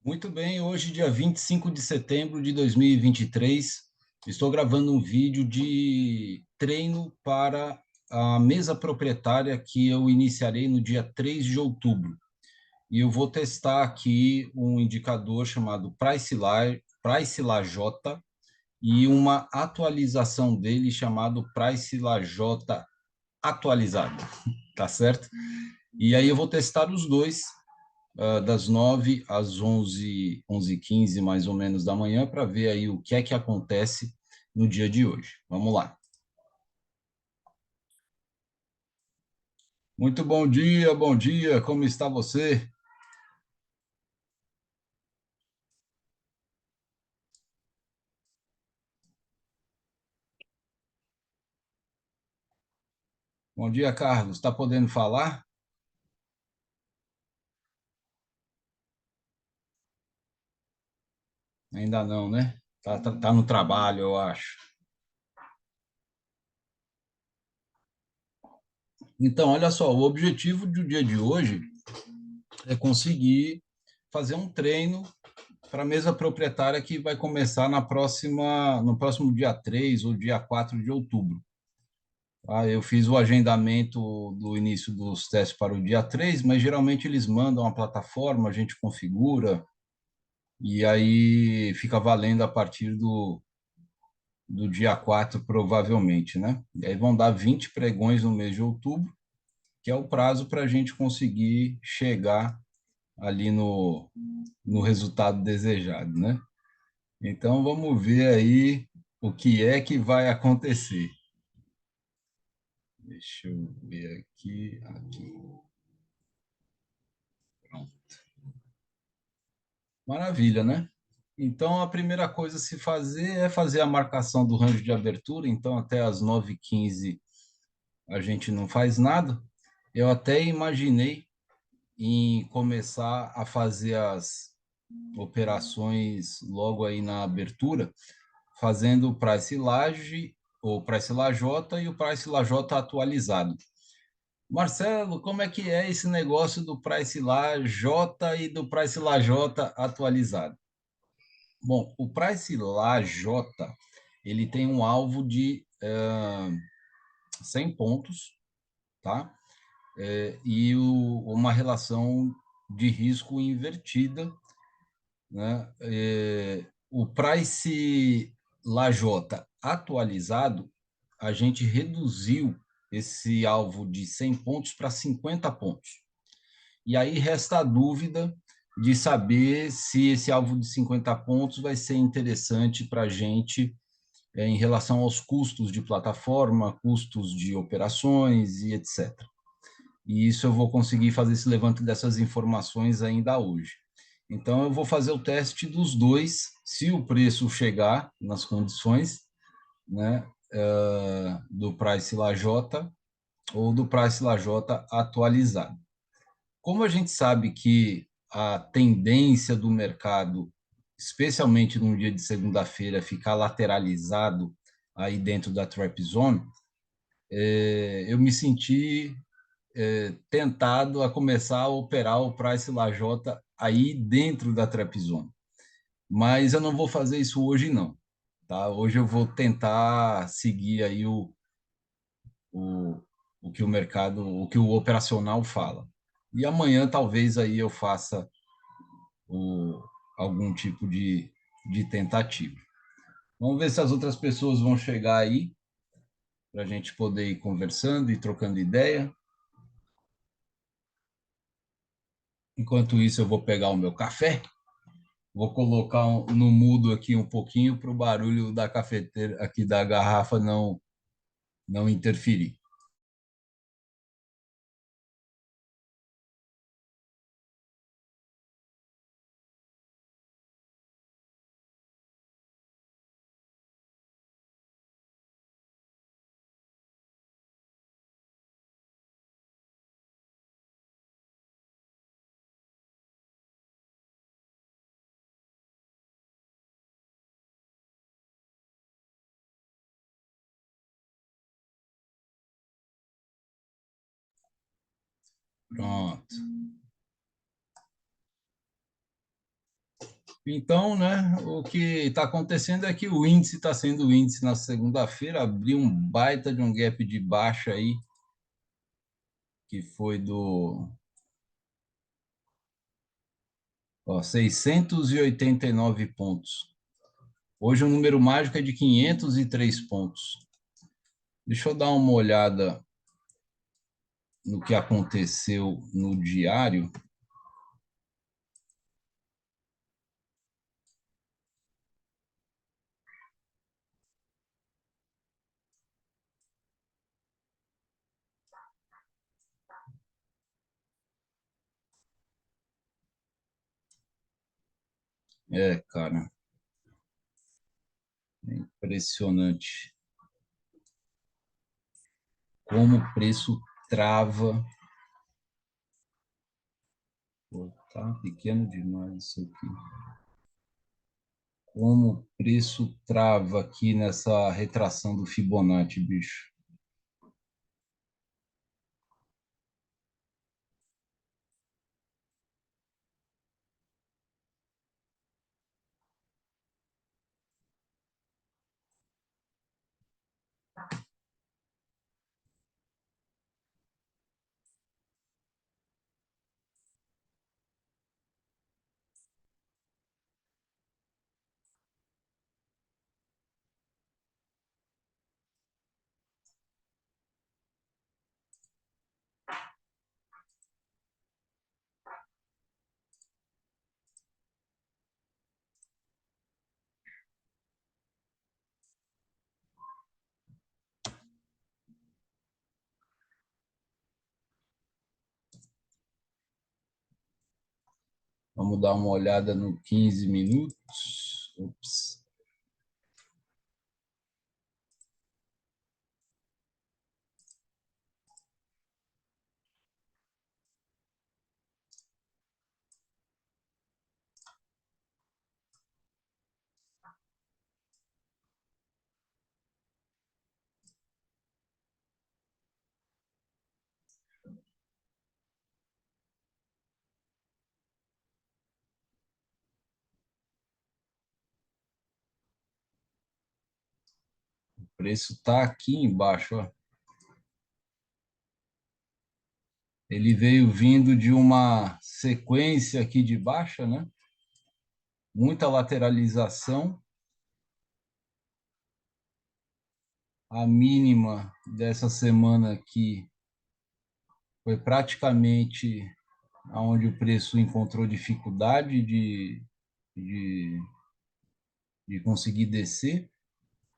Muito bem, hoje, dia 25 de setembro de 2023, estou gravando um vídeo de treino para a mesa proprietária que eu iniciarei no dia 3 de outubro. E eu vou testar aqui um indicador chamado Price Lajota e uma atualização dele chamado Price Lajota atualizado, tá certo? E aí eu vou testar os dois das 9 às 11h15, mais ou menos, da manhã, para ver aí o que é que acontece no dia de hoje. Vamos lá. Muito bom dia, como está você? Bom dia, Carlos. Está podendo falar? Ainda não, né? Tá no trabalho, eu acho. Então, olha só, o objetivo do dia de hoje é conseguir fazer um treino para a mesa proprietária que vai começar no próximo dia 3 ou dia 4 de outubro. Eu fiz o agendamento do início dos testes para o dia 3, mas geralmente eles mandam a plataforma, a gente configura, e aí fica valendo a partir do dia 4 provavelmente, né? E aí vão dar 20 pregões no mês de outubro, que é o prazo para a gente conseguir chegar ali no resultado desejado, né? Então vamos ver aí o que é que vai acontecer. Deixa eu ver aqui. Pronto. Maravilha, né? Então, a primeira coisa a se fazer é fazer a marcação do range de abertura. Então, até as 9h15 a gente não faz nada. Eu até imaginei em começar a fazer as operações logo aí na abertura, fazendo o price laje, o price lajota e o price lajota atualizado. Marcelo, como é que é esse negócio do price lajota e do price lajota atualizado? Bom, o Price Lajota, ele tem um alvo de 100 pontos, tá? Uma relação de risco invertida, né? O Price Lajota atualizado, a gente reduziu esse alvo de 100 pontos para 50 pontos. E aí resta a dúvida de saber se esse alvo de 50 pontos vai ser interessante para a gente em relação aos custos de plataforma, custos de operações e etc. E isso eu vou conseguir fazer esse levante dessas informações ainda hoje. Então, eu vou fazer o teste dos dois, se o preço chegar nas condições, né, do Price Lajota ou do Price Lajota atualizado. Como a gente sabe que a tendência do mercado, especialmente num dia de segunda-feira, é ficar lateralizado aí dentro da trap zone, eu me senti tentado a começar a operar o Price Lajota aí dentro da trap zone. Mas eu não vou fazer isso hoje, não. Tá? Hoje eu vou tentar seguir aí o, o que o mercado, o que o operacional fala. E amanhã talvez aí eu faça o, algum tipo de tentativa. Vamos ver se as outras pessoas vão chegar aí para a gente poder ir conversando e trocando ideia. Enquanto isso, eu vou pegar o meu café, vou colocar no mudo aqui um pouquinho para o barulho da cafeteira, aqui da garrafa, não interferir. Pronto. Então, né, o que está acontecendo é que o índice está sendo o índice na segunda-feira, abriu um baita de um gap de baixa aí, que foi do 689 pontos. Hoje o número mágico é de 503 pontos. Deixa eu dar uma olhada no que aconteceu no diário. É, cara, é impressionante como o preço trava. Pô, tá pequeno demais isso aqui. Como o preço trava aqui nessa retração do Fibonacci, bicho. Vamos dar uma olhada no 15 minutos. Ops. O preço está aqui embaixo, ó. Ele veio vindo de uma sequência aqui de baixa, né? Muita lateralização. A mínima dessa semana aqui foi praticamente onde o preço encontrou dificuldade de, de conseguir descer.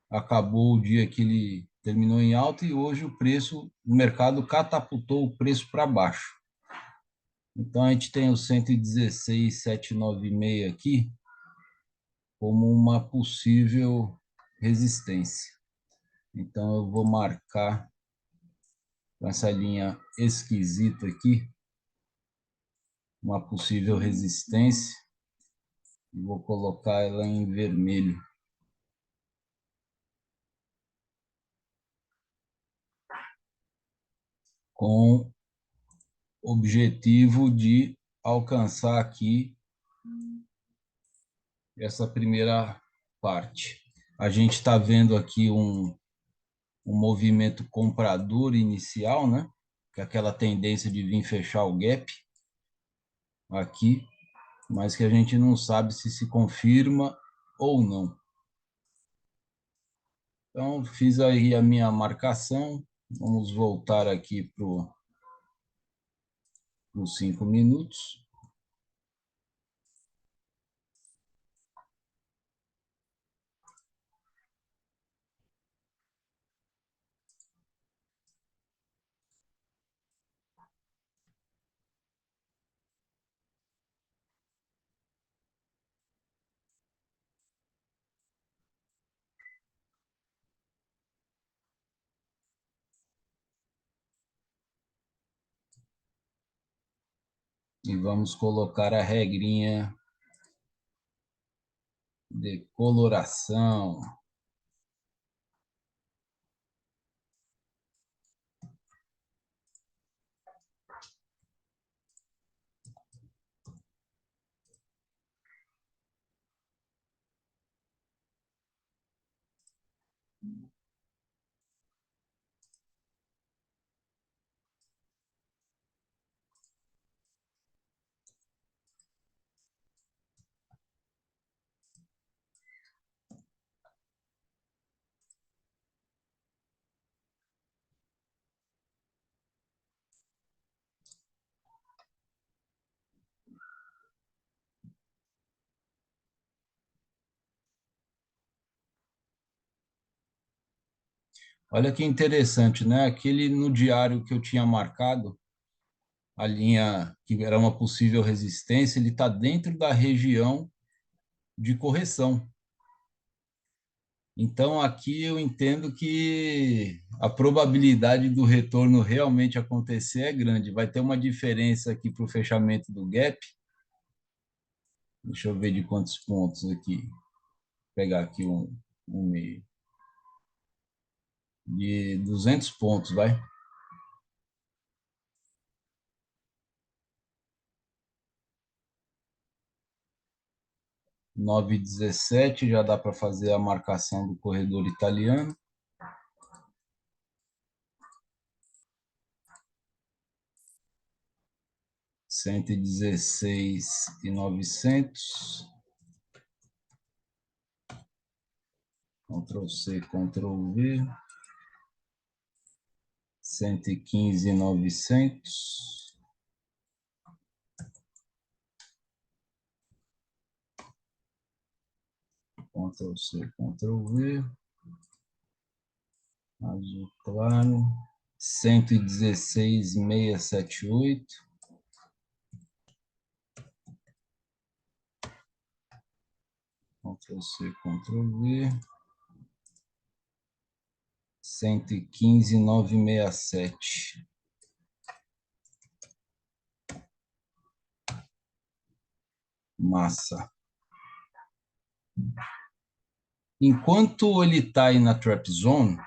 Acabou o dia que ele terminou em alta e hoje o mercado catapultou o preço para baixo. Então a gente tem o 116,796 aqui como uma possível resistência. Então eu vou marcar com essa linha esquisita aqui uma possível resistência e vou colocar ela em vermelho com objetivo de alcançar aqui essa primeira parte. A gente está vendo aqui um movimento comprador inicial, né? Que é aquela tendência de vir fechar o gap aqui, mas que a gente não sabe se confirma ou não. Então, fiz aí a minha marcação. Vamos voltar aqui para os 5 minutos. E vamos colocar a regrinha de coloração. Olha que interessante, né? Aquele no diário que eu tinha marcado, a linha que era uma possível resistência, ele está dentro da região de correção. Então, aqui eu entendo que a probabilidade do retorno realmente acontecer é grande. Vai ter uma diferença aqui para o fechamento do gap. Deixa eu ver de quantos pontos aqui. Vou pegar aqui um meio. De 200 pontos, vai. 9,17 já dá para fazer a marcação do corredor italiano. 116,900. Ctrl C, Ctrl V. 115,900. Ctrl C, Ctrl V. Azul claro. 116,678. Ctrl C, Ctrl V. 115,967. Massa. Enquanto ele está aí na trap zone,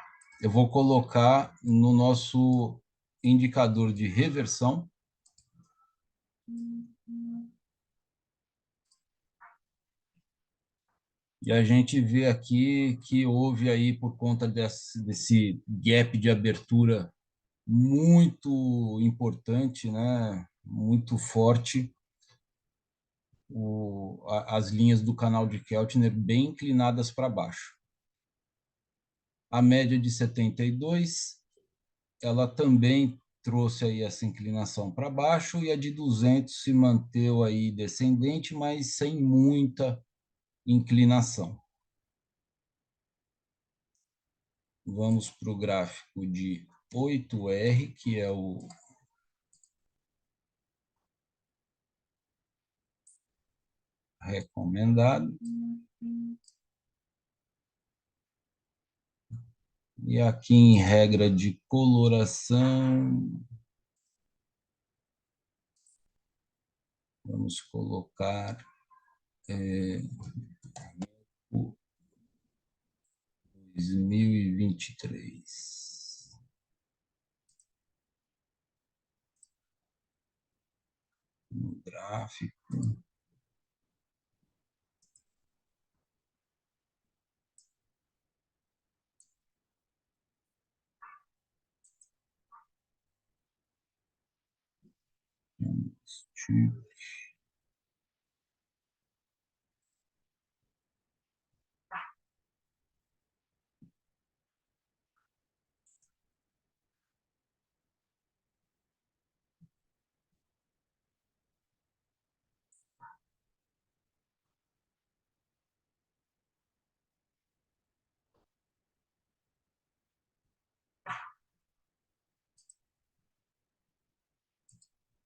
eu vou colocar no nosso indicador de reversão. E a gente vê aqui que houve aí, por conta desse gap de abertura muito importante, né? Muito forte, as linhas do canal de Keltner bem inclinadas para baixo. A média de 72, ela também trouxe aí essa inclinação para baixo, e a de 200 se manteve aí descendente, mas sem muita inclinação. Vamos para o gráfico de 8R, que é o recomendado. E aqui em regra de coloração, vamos colocar o 2023. No gráfico.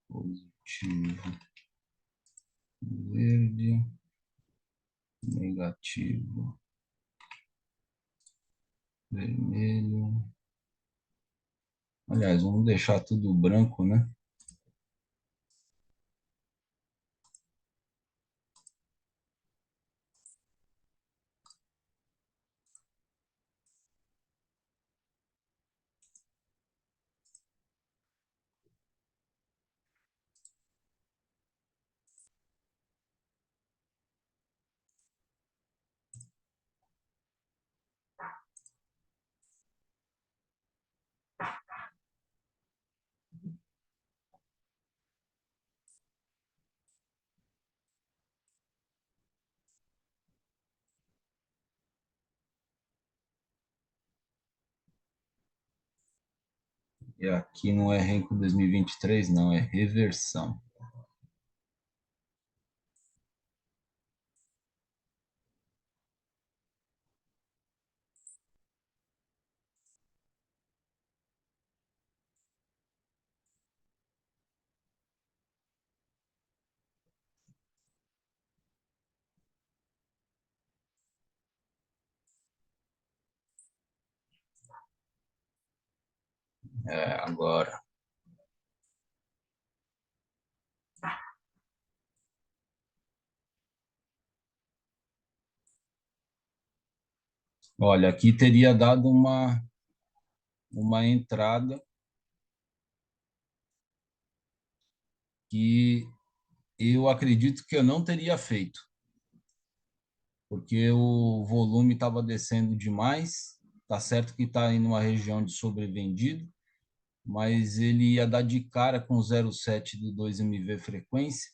Positivo, verde, negativo, vermelho. Aliás, vamos deixar tudo branco, né? E aqui não é Renko 2023, não, é reversão. Agora. Olha, aqui teria dado uma entrada que eu acredito que eu não teria feito, porque o volume estava descendo demais. Tá certo que está em uma região de sobrevendido, mas ele ia dar de cara com 0,7 do 2MV frequência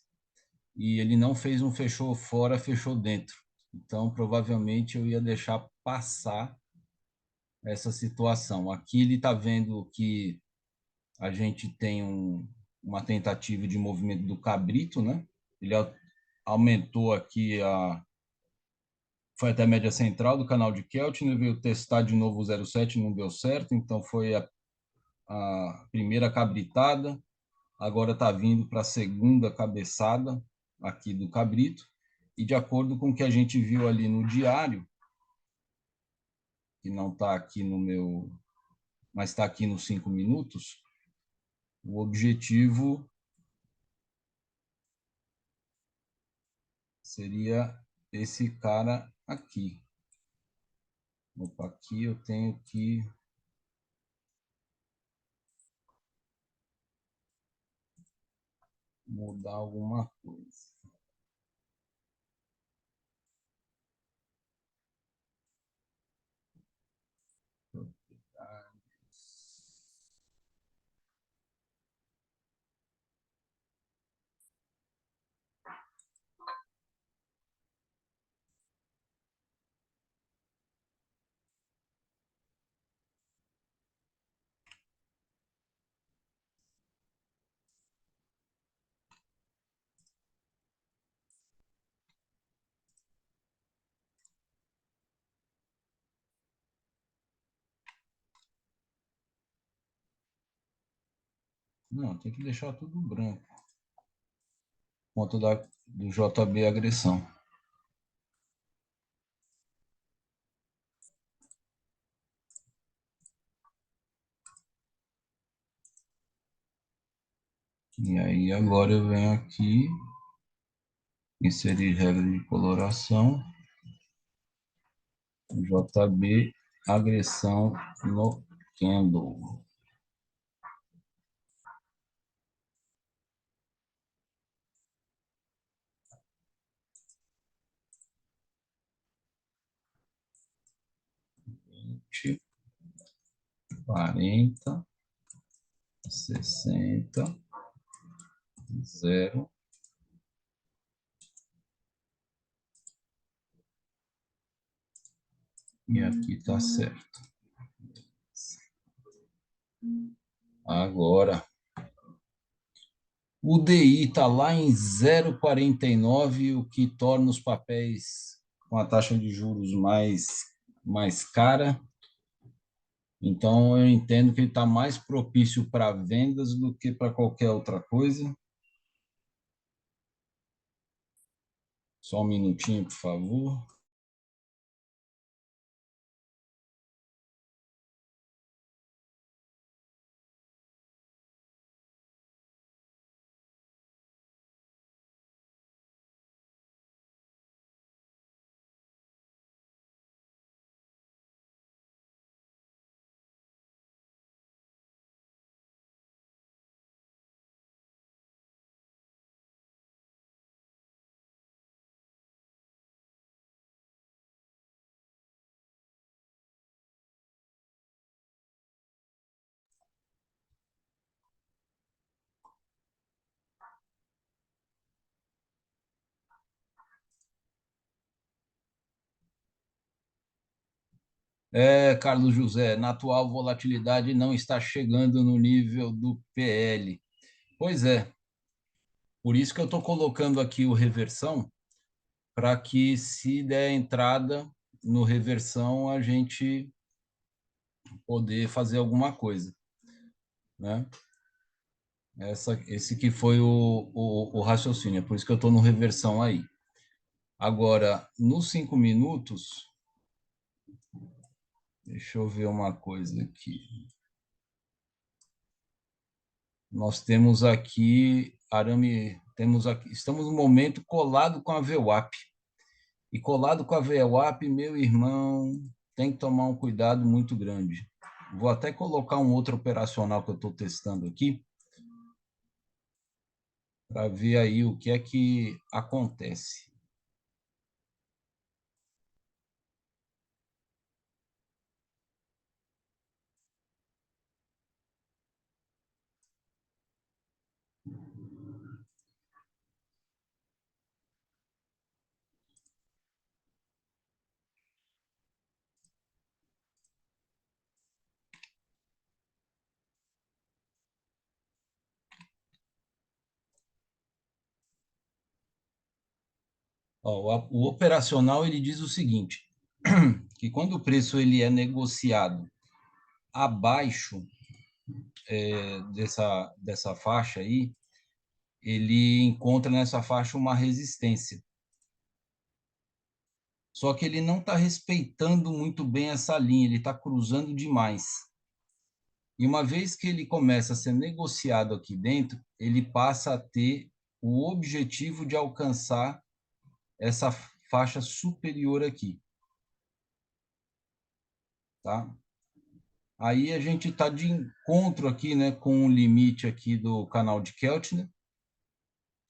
e ele não fez um fechou fora, fechou dentro. Então, provavelmente eu ia deixar passar essa situação. Aqui ele está vendo que a gente tem uma tentativa de movimento do cabrito, né? Ele aumentou aqui foi até a média central do canal de Keltner, veio testar de novo o 0,7, não deu certo, então foi a primeira cabritada, agora está vindo para a segunda cabeçada aqui do cabrito, e de acordo com o que a gente viu ali no diário, que não está aqui no meu, mas está aqui nos 5 minutos, o objetivo seria esse cara aqui. Opa, aqui eu tenho que mudar alguma coisa. Não, tem que deixar tudo branco. Conta do JB agressão. E aí agora eu venho aqui, inserir regra de coloração, JB agressão no candle. Vinte, 40, 60, 0. E aqui está certo. Agora, o DI está lá em 0,49, o que torna os papéis com a taxa de juros mais cara. Então, eu entendo que ele está mais propício para vendas do que para qualquer outra coisa. Só um minutinho, por favor. Carlos José, na atual volatilidade não está chegando no nível do PL. Pois é, por isso que eu estou colocando aqui o reversão, para que se der entrada no reversão, a gente poder fazer alguma coisa, né? Esse que foi o raciocínio, é por isso que eu estou no reversão aí. Agora, nos 5 minutos, deixa eu ver uma coisa aqui. Nós temos aqui arame, temos aqui, estamos no momento colado com a VWAP. E colado com a VWAP, meu irmão, tem que tomar um cuidado muito grande. Vou até colocar um outro operacional que eu estou testando aqui, para ver aí o que é que acontece. Ó, o operacional ele diz o seguinte, que quando o preço ele é negociado abaixo dessa faixa aí, ele encontra nessa faixa uma resistência. Só que ele não está respeitando muito bem essa linha, ele está cruzando demais. E uma vez que ele começa a ser negociado aqui dentro, ele passa a ter o objetivo de alcançar essa faixa superior aqui, tá? Aí a gente está de encontro aqui, né, com o limite aqui do canal de Keltner,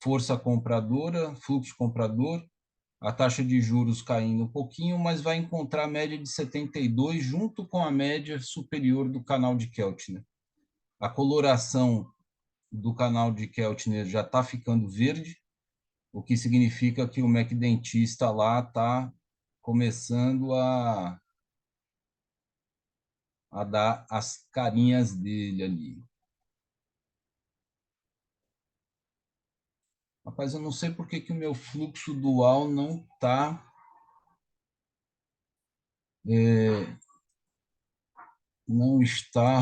força compradora, fluxo comprador, a taxa de juros caindo um pouquinho, mas vai encontrar a média de 72 junto com a média superior do canal de Keltner. A coloração do canal de Keltner já está ficando verde, o que significa que o McDentista lá está começando a dar as carinhas dele ali. Rapaz, eu não sei por que que o meu fluxo dual não está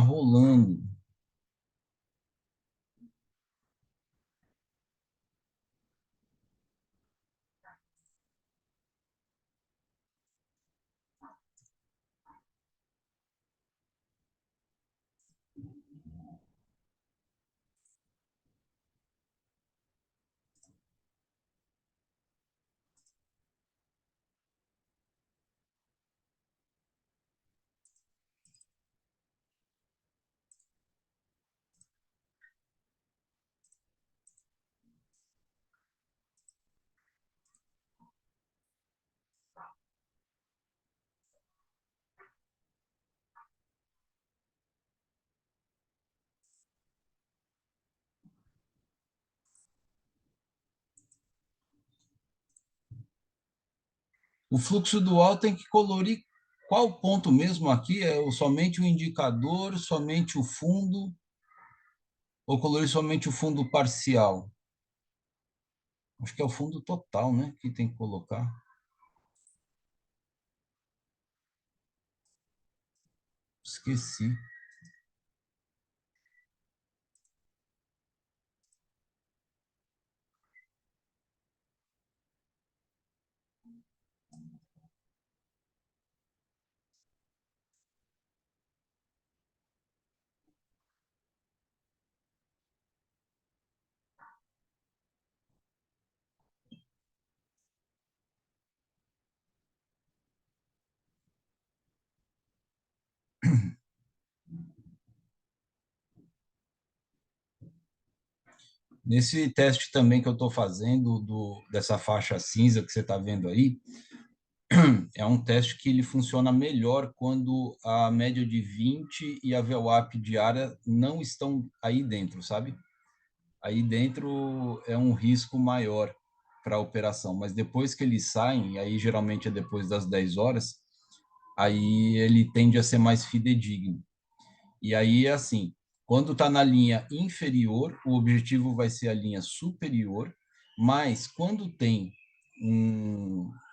rolando. O fluxo dual tem que colorir qual ponto mesmo aqui? Somente o indicador, somente o fundo, ou colorir somente o fundo parcial? Acho que é o fundo total, né? Que tem que colocar. Esqueci. Nesse teste também que eu estou fazendo dessa faixa cinza que você está vendo aí, é um teste que ele funciona melhor quando a média de 20 e a VWAP diária não estão aí dentro, sabe? Aí dentro é um risco maior para a operação, mas depois que eles saem, aí geralmente é depois das 10 horas, aí ele tende a ser mais fidedigno. E aí é assim, quando está na linha inferior, o objetivo vai ser a linha superior, mas quando tem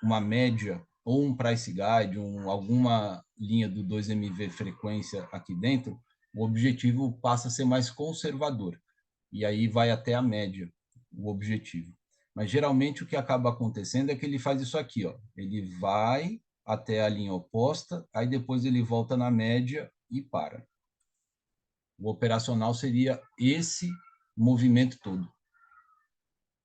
uma média ou um price guide, alguma linha do 2MV frequência aqui dentro, o objetivo passa a ser mais conservador. E aí vai até a média, o objetivo. Mas geralmente o que acaba acontecendo é que ele faz isso aqui, ó. Ele vai até a linha oposta, aí depois ele volta na média e para. O operacional seria esse movimento todo.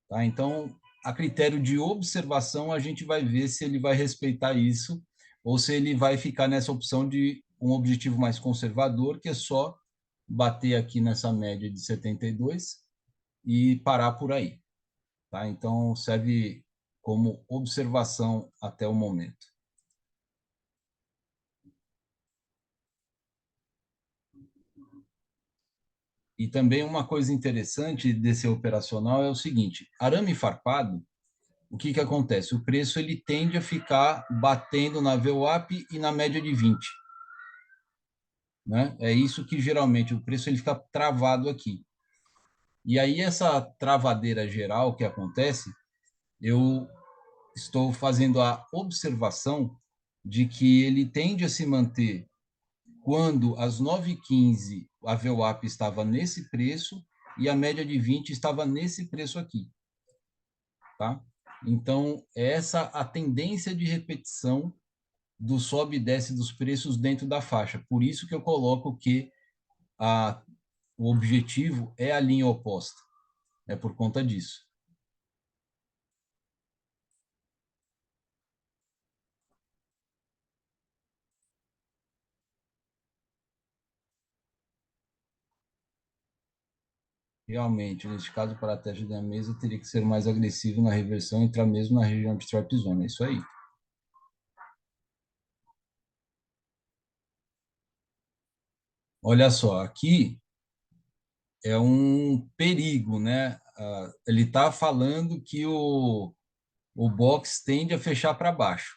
Tá? Então, a critério de observação, a gente vai ver se ele vai respeitar isso ou se ele vai ficar nessa opção de um objetivo mais conservador, que é só bater aqui nessa média de 72 e parar por aí. Tá? Então, serve como observação até o momento. E também uma coisa interessante desse operacional é o seguinte: arame farpado, o que que acontece? O preço ele tende a ficar batendo na VWAP e na média de 20, né? É isso que geralmente o preço ele fica travado aqui. E aí essa travadeira geral que acontece, eu estou fazendo a observação de que ele tende a se manter quando às 9h15 a VWAP estava nesse preço e a média de 20 estava nesse preço aqui, tá? Então, essa a tendência de repetição do sobe e desce dos preços dentro da faixa. Por isso que eu coloco que o objetivo é a linha oposta. É por conta disso. Realmente, neste caso, para a teste da mesa, teria que ser mais agressivo na reversão e entrar mesmo na região de strike zone. É isso aí. Olha só, aqui é um perigo, né? Ele está falando que o box tende a fechar para baixo.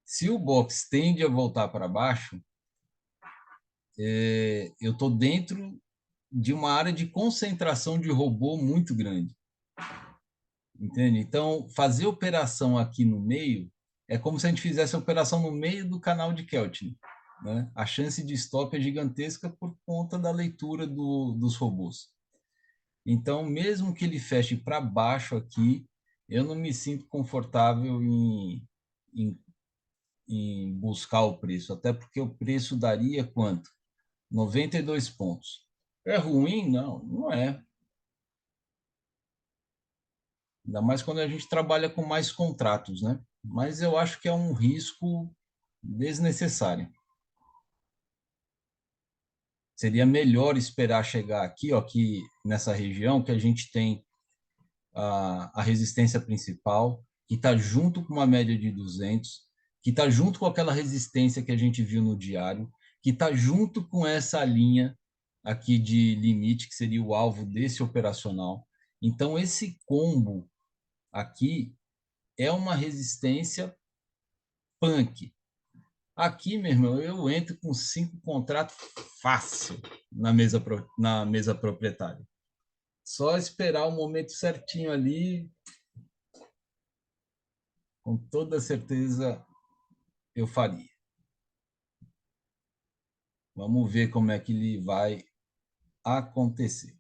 Se o box tende a voltar para baixo, eu estou dentro de uma área de concentração de robô muito grande, entende? Então, fazer operação aqui no meio é como se a gente fizesse a operação no meio do canal de Keltner, né? A chance de stop é gigantesca por conta da leitura dos robôs. Então, mesmo que ele feche para baixo aqui, eu não me sinto confortável em, em buscar o preço, até porque o preço daria quanto? 92 pontos. É ruim? Não, não é. Ainda mais quando a gente trabalha com mais contratos, né? Mas eu acho que é um risco desnecessário. Seria melhor esperar chegar aqui, ó, aqui nessa região, que a gente tem a resistência principal, que está junto com uma média de 200, que está junto com aquela resistência que a gente viu no diário, que está junto com essa linha aqui de limite, que seria o alvo desse operacional. Então, esse combo aqui é uma resistência punk. Aqui, meu irmão, eu entro com 5 contratos fácil na mesa proprietária. Só esperar o momento certinho ali, com toda certeza eu faria. Vamos ver como é que ele vai acontecer.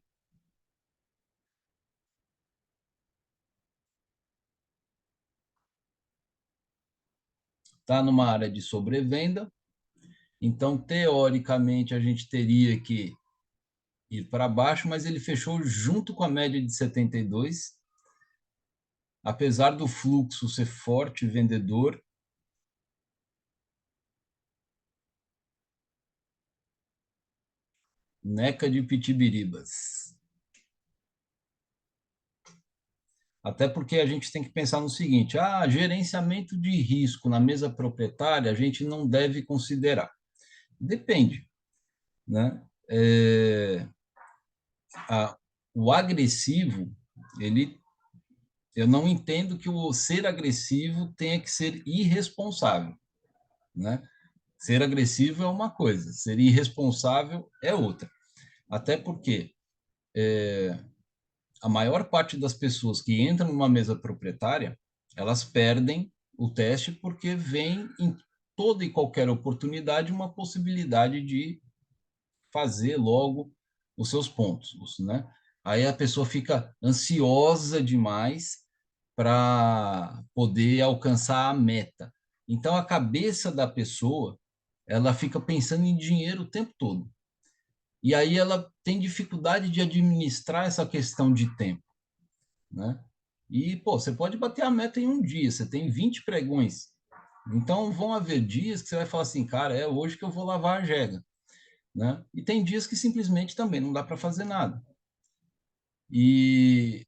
Está numa área de sobrevenda, então, teoricamente, a gente teria que ir para baixo, mas ele fechou junto com a média de 72. Apesar do fluxo ser forte vendedor, neca de pitibiribas. Até porque a gente tem que pensar no seguinte: gerenciamento de risco na mesa proprietária a gente não deve considerar. Depende, né? A, o agressivo, ele, eu não entendo que o ser agressivo tenha que ser irresponsável, né? Ser agressivo é uma coisa, ser irresponsável é outra. Até porque a maior parte das pessoas que entram numa mesa proprietária, elas perdem o teste porque vem em toda e qualquer oportunidade uma possibilidade de fazer logo os seus pontos, né? Aí a pessoa fica ansiosa demais para poder alcançar a meta. Então a cabeça da pessoa, ela fica pensando em dinheiro o tempo todo. E aí ela tem dificuldade de administrar essa questão de tempo, né? E, pô, você pode bater a meta em um dia, você tem 20 pregões. Então, vão haver dias que você vai falar assim, cara, é hoje que eu vou lavar a jega, né? E tem dias que simplesmente também não dá para fazer nada. E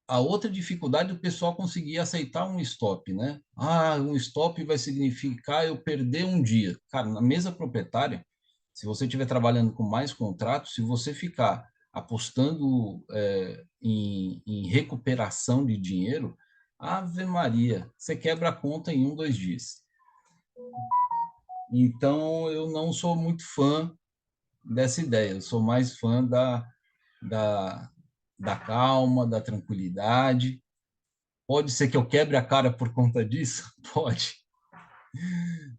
a outra dificuldade é o pessoal conseguir aceitar um stop, né? Ah, um stop vai significar eu perder um dia. Cara, na mesa proprietária, se você estiver trabalhando com mais contratos, se você ficar apostando em recuperação de dinheiro, Ave Maria, você quebra a conta em um, 2 dias. Então, eu não sou muito fã dessa ideia, eu sou mais fã da, da calma, da tranquilidade. Pode ser que eu quebre a cara por conta disso? Pode.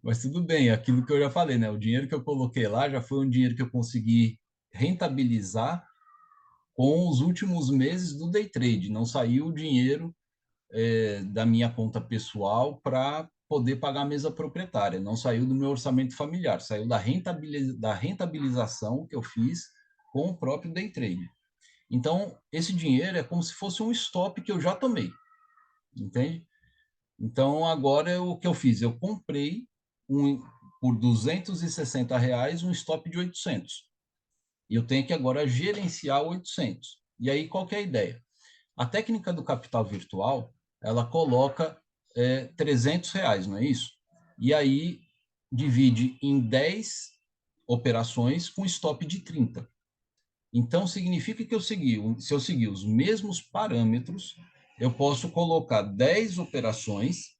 Mas tudo bem, é aquilo que eu já falei, né? O dinheiro que eu coloquei lá já foi um dinheiro que eu consegui rentabilizar com os últimos meses do day trade. Não saiu o dinheiro da minha conta pessoal para poder pagar a mesa proprietária. Não saiu do meu orçamento familiar, saiu da rentabilização que eu fiz com o próprio day trade. Então, esse dinheiro é como se fosse um stop que eu já tomei, entende? Então, agora o que eu fiz? Eu comprei por R$ 260 um stop de 800. E eu tenho que agora gerenciar 800. E aí, qual que é a ideia? A técnica do capital virtual, ela coloca R$ 300, não é isso? E aí, divide em 10 operações com stop de 30. Então, significa que se eu seguir os mesmos parâmetros, eu posso colocar 10 operações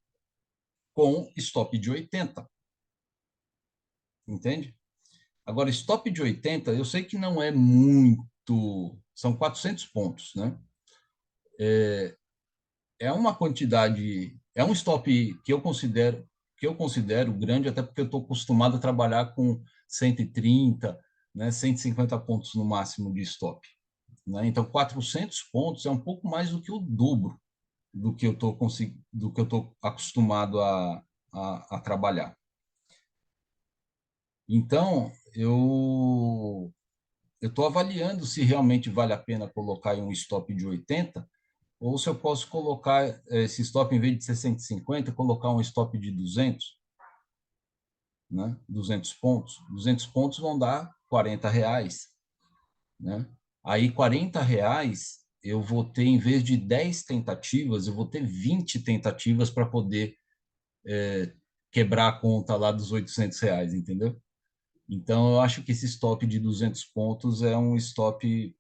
com stop de 80, entende? Agora, stop de 80, eu sei que não é muito, são 400 pontos, né? É uma quantidade, é um stop que eu considero grande, até porque eu estou acostumado a trabalhar com 130, né, 150 pontos no máximo de stop, né? Então, 400 pontos é um pouco mais do que o dobro do que eu estou acostumado a trabalhar. Então, eu estou avaliando se realmente vale a pena colocar em um stop de 80, ou se eu posso colocar esse stop, em vez de ser 150, colocar um stop de 200, né? 200 pontos. 200 pontos vão dar R$ 40, né? Aí, R$ 40, eu vou ter, em vez de 10 tentativas, eu vou ter 20 tentativas para poder quebrar a conta lá dos R$ 800, entendeu? Então, eu acho que esse stop de 200 pontos é um stop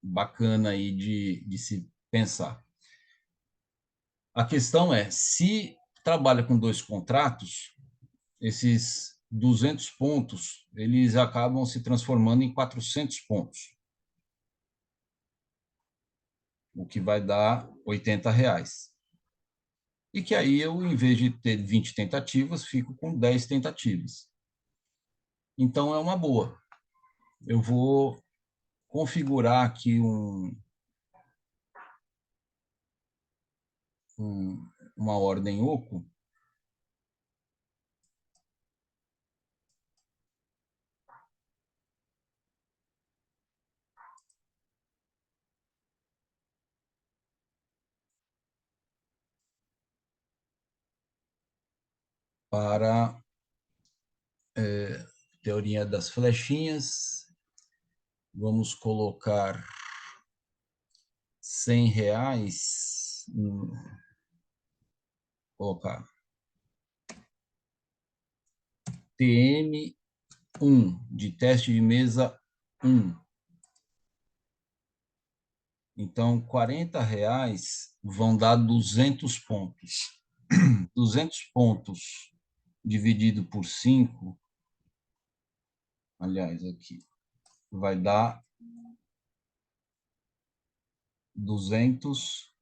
bacana aí de se pensar. A questão é, se trabalha com 2 contratos, esses 200 pontos, eles acabam se transformando em 400 pontos, o que vai dar R$ 80. E que aí eu, em vez de ter 20 tentativas, fico com 10 tentativas. Então, é uma boa. Eu vou configurar aqui uma ordem oco para teoria das flechinhas. Vamos colocar R$ 100. Colocar TM1, de teste de mesa 1. Então, R$ 40 vão dar 200 pontos. 200 pontos dividido por 5, aliás, aqui, vai dar 200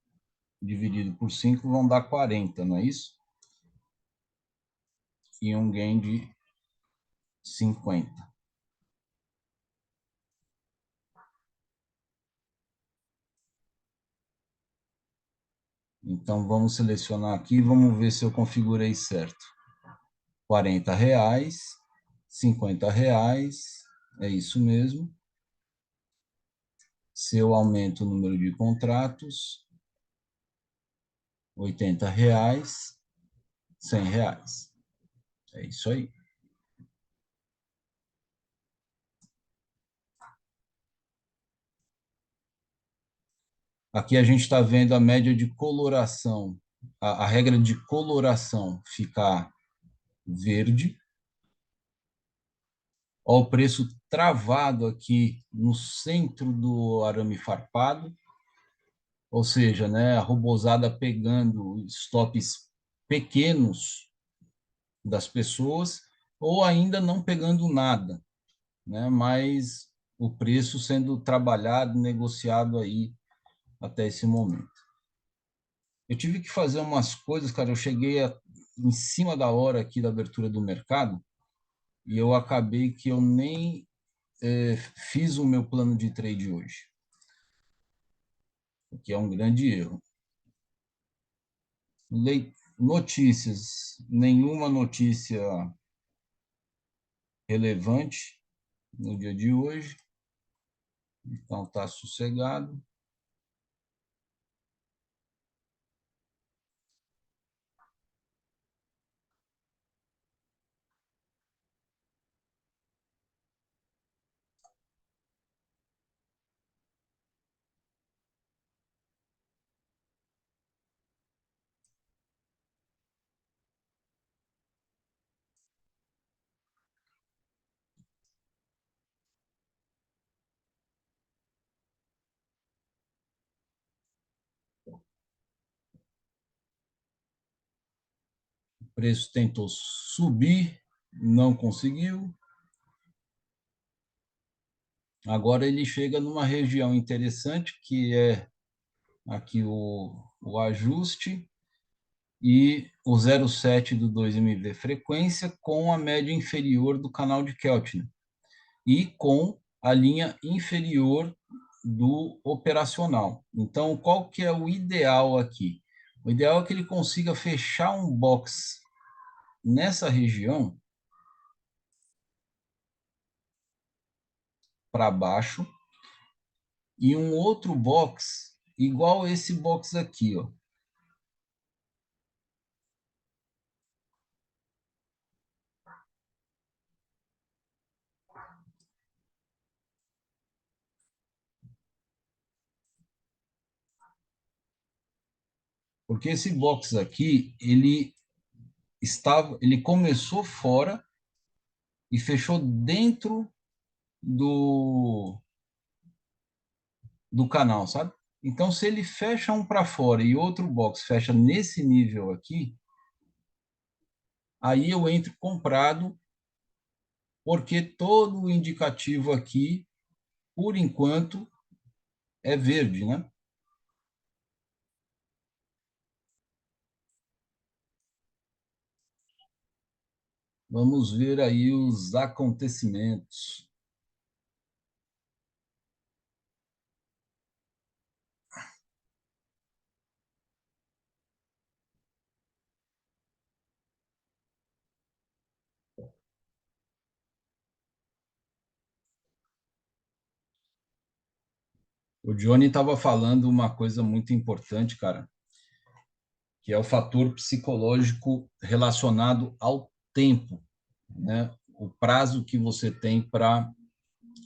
dividido por 5 vão dar 40, não é isso? E um gain de 50. Então, vamos selecionar aqui, vamos ver se eu configurei certo. R$ 40, R$ 50, é isso mesmo. Se eu aumento o número de contratos, R$ 80, R$ 100. É isso aí. Aqui a gente está vendo a média de coloração, a regra de coloração ficar verde. Ó, o preço travado aqui no centro do arame farpado, ou seja, né, a robozada pegando stops pequenos das pessoas, ou ainda não pegando nada, né, mas o preço sendo trabalhado, negociado aí até esse momento. Eu tive que fazer umas coisas, cara, eu cheguei em cima da hora aqui da abertura do mercado e eu acabei que eu nem fiz o meu plano de trade hoje, o que é um grande erro. Notícias, nenhuma notícia relevante no dia de hoje, então está sossegado. O preço tentou subir, não conseguiu. Agora ele chega numa região interessante, que é aqui o ajuste e o 0,7 do 2MV frequência com a média inferior do canal de Keltner e com a linha inferior do operacional. Então, qual que é o ideal aqui? O ideal é que ele consiga fechar um box nessa região para baixo e um outro box igual esse box aqui, ó. Porque esse box aqui, ele começou fora e fechou dentro do, do canal, sabe? Então, se ele fecha um para fora e outro box fecha nesse nível aqui, aí eu entro comprado, porque todo o indicativo aqui, por enquanto, é verde, né? Vamos ver aí os acontecimentos. O Johnny estava falando uma coisa muito importante, cara, que é o fator psicológico relacionado ao tempo, né? O prazo que você tem para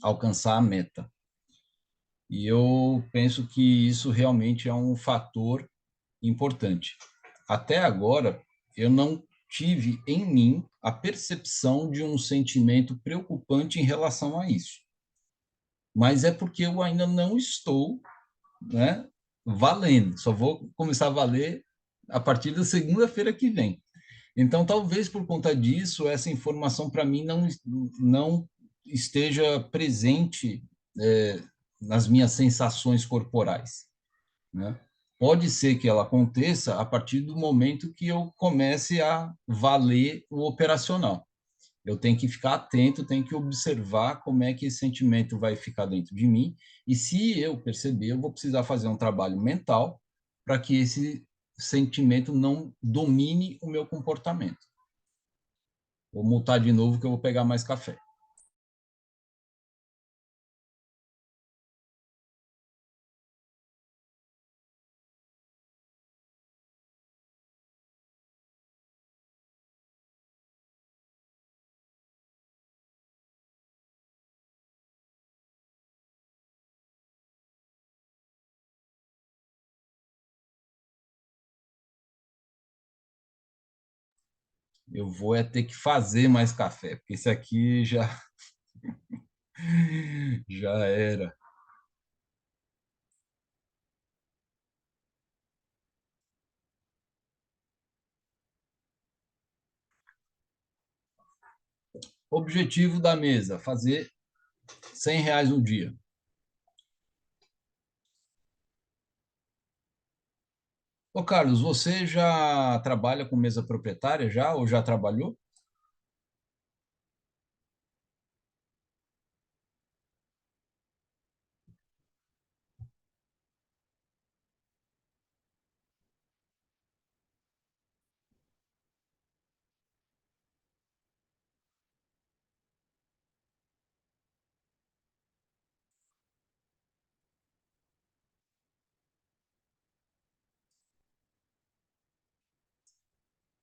alcançar a meta. E eu penso que isso realmente é um fator importante. Até agora, eu não tive em mim a percepção de um sentimento preocupante em relação a isso. Mas é porque eu ainda não estou, né, valendo. Só vou começar a valer a partir da segunda-feira que vem. Então, talvez por conta disso, essa informação para mim não esteja presente nas minhas sensações corporais, né? Pode ser que ela aconteça a partir do momento que eu comece a valer o operacional. Eu tenho que ficar atento, tenho que observar como é que esse sentimento vai ficar dentro de mim, e se eu perceber, eu vou precisar fazer um trabalho mental para que esse sentimento não domine o meu comportamento. Vou multar de novo que eu vou pegar mais café. Eu vou é ter que fazer mais café, porque esse aqui já era. Objetivo da mesa, fazer R$ 100 no dia. Ô, Carlos, você já trabalha com mesa proprietária já ou já trabalhou?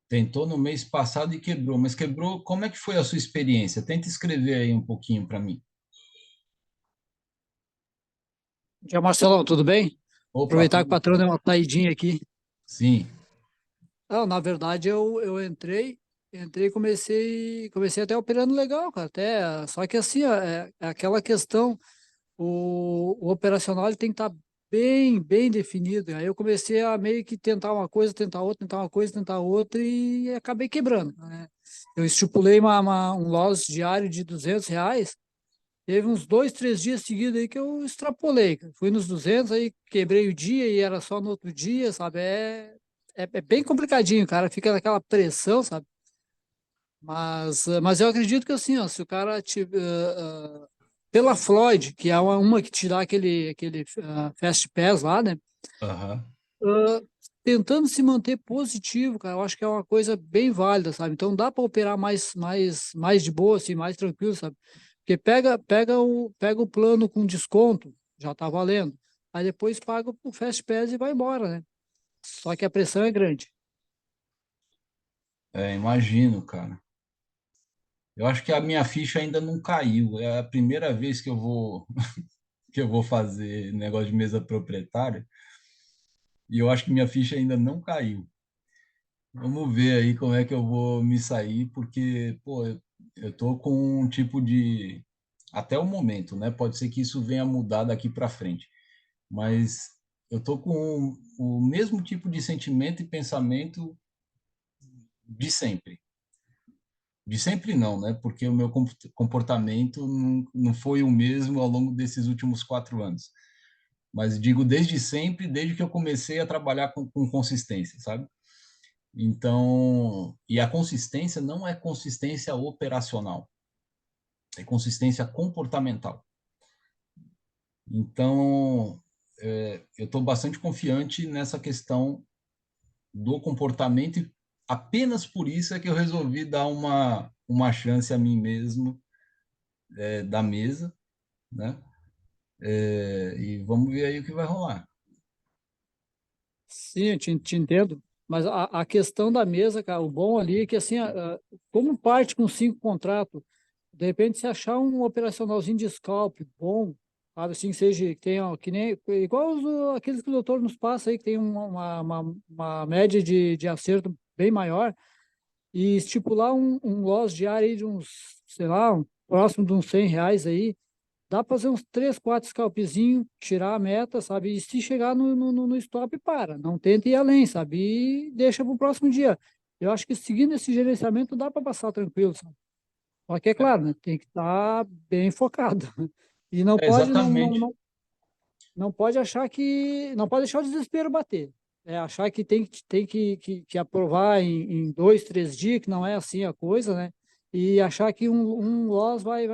Tentou no mês passado e quebrou, mas quebrou. Como é que foi a sua experiência? Tenta escrever aí um pouquinho para mim. Dia Marcelão, tudo bem? Opa, Aproveitar que o tudo patrão bem? deu uma saidinha aqui. Sim, Não, na verdade eu entrei e comecei até operando legal, cara. Até, só que assim, ó, é aquela questão, o operacional ele tem que estar bem definido. Aí eu comecei a meio que tentar uma coisa, tentar outra, tentar uma coisa, tentar outra e acabei quebrando, né? Eu estipulei um loss diário de R$ 200. Teve uns 2, 3 dias seguidos aí que eu extrapolei, cara. Fui nos 200, aí quebrei o dia e era só no outro dia, sabe? É bem complicadinho, cara. Fica naquela pressão, sabe? Mas eu acredito que assim, ó, se o cara pela Floyd, que é uma que te dá aquele Fast Pass lá, né? aham. ah, Tentando se manter positivo, cara, eu acho que é uma coisa bem válida, sabe? Então dá para operar mais de boa, assim, mais tranquilo, sabe? Porque pega o plano com desconto, já tá valendo. Aí depois paga o Fast Pass e vai embora, né? Só que a pressão é grande. Imagino, cara. Eu acho que a minha ficha ainda não caiu. É a primeira vez que que eu vou fazer negócio de mesa proprietária e eu acho que minha ficha ainda não caiu. Vamos ver aí como é que eu vou me sair, porque, pô, eu tô com um tipo de até o momento, né? Pode ser que isso venha mudar daqui para frente, mas eu tô com o mesmo tipo de sentimento e pensamento de sempre. De sempre não, né? Porque o meu comportamento não foi o mesmo ao longo desses últimos 4 anos. Mas digo desde sempre, desde que eu comecei a trabalhar com consistência, sabe? Então, e a consistência não é consistência operacional, é consistência comportamental. Então, eu estou bastante confiante nessa questão do comportamento e apenas por isso é que eu resolvi dar uma chance a mim mesmo da mesa, né? E vamos ver aí o que vai rolar. Sim, eu te entendo. Mas a questão da mesa, cara, o bom ali é que assim, como parte com 5 contratos, de repente se achar um operacionalzinho de scalp bom, sabe assim, que seja, que tenha, que nem, igual aqueles que o doutor nos passa aí, que tem uma média de acerto bem maior, e estipular um loss diário aí de uns, sei lá, próximo de uns R$ 100 aí, dá para fazer uns 3, 4 scalpzinhos, tirar a meta, sabe? E se chegar no stop, para. Não tenta ir além, sabe? E deixa para o próximo dia. Eu acho que seguindo esse gerenciamento dá para passar tranquilo, sabe? Só que é claro, né? Tem que estar bem focado. E não pode, Exatamente. não pode achar que. Não pode deixar o desespero bater. É achar que tem que aprovar em 2, 3 dias, que não é assim a coisa, né? E achar que um loss vai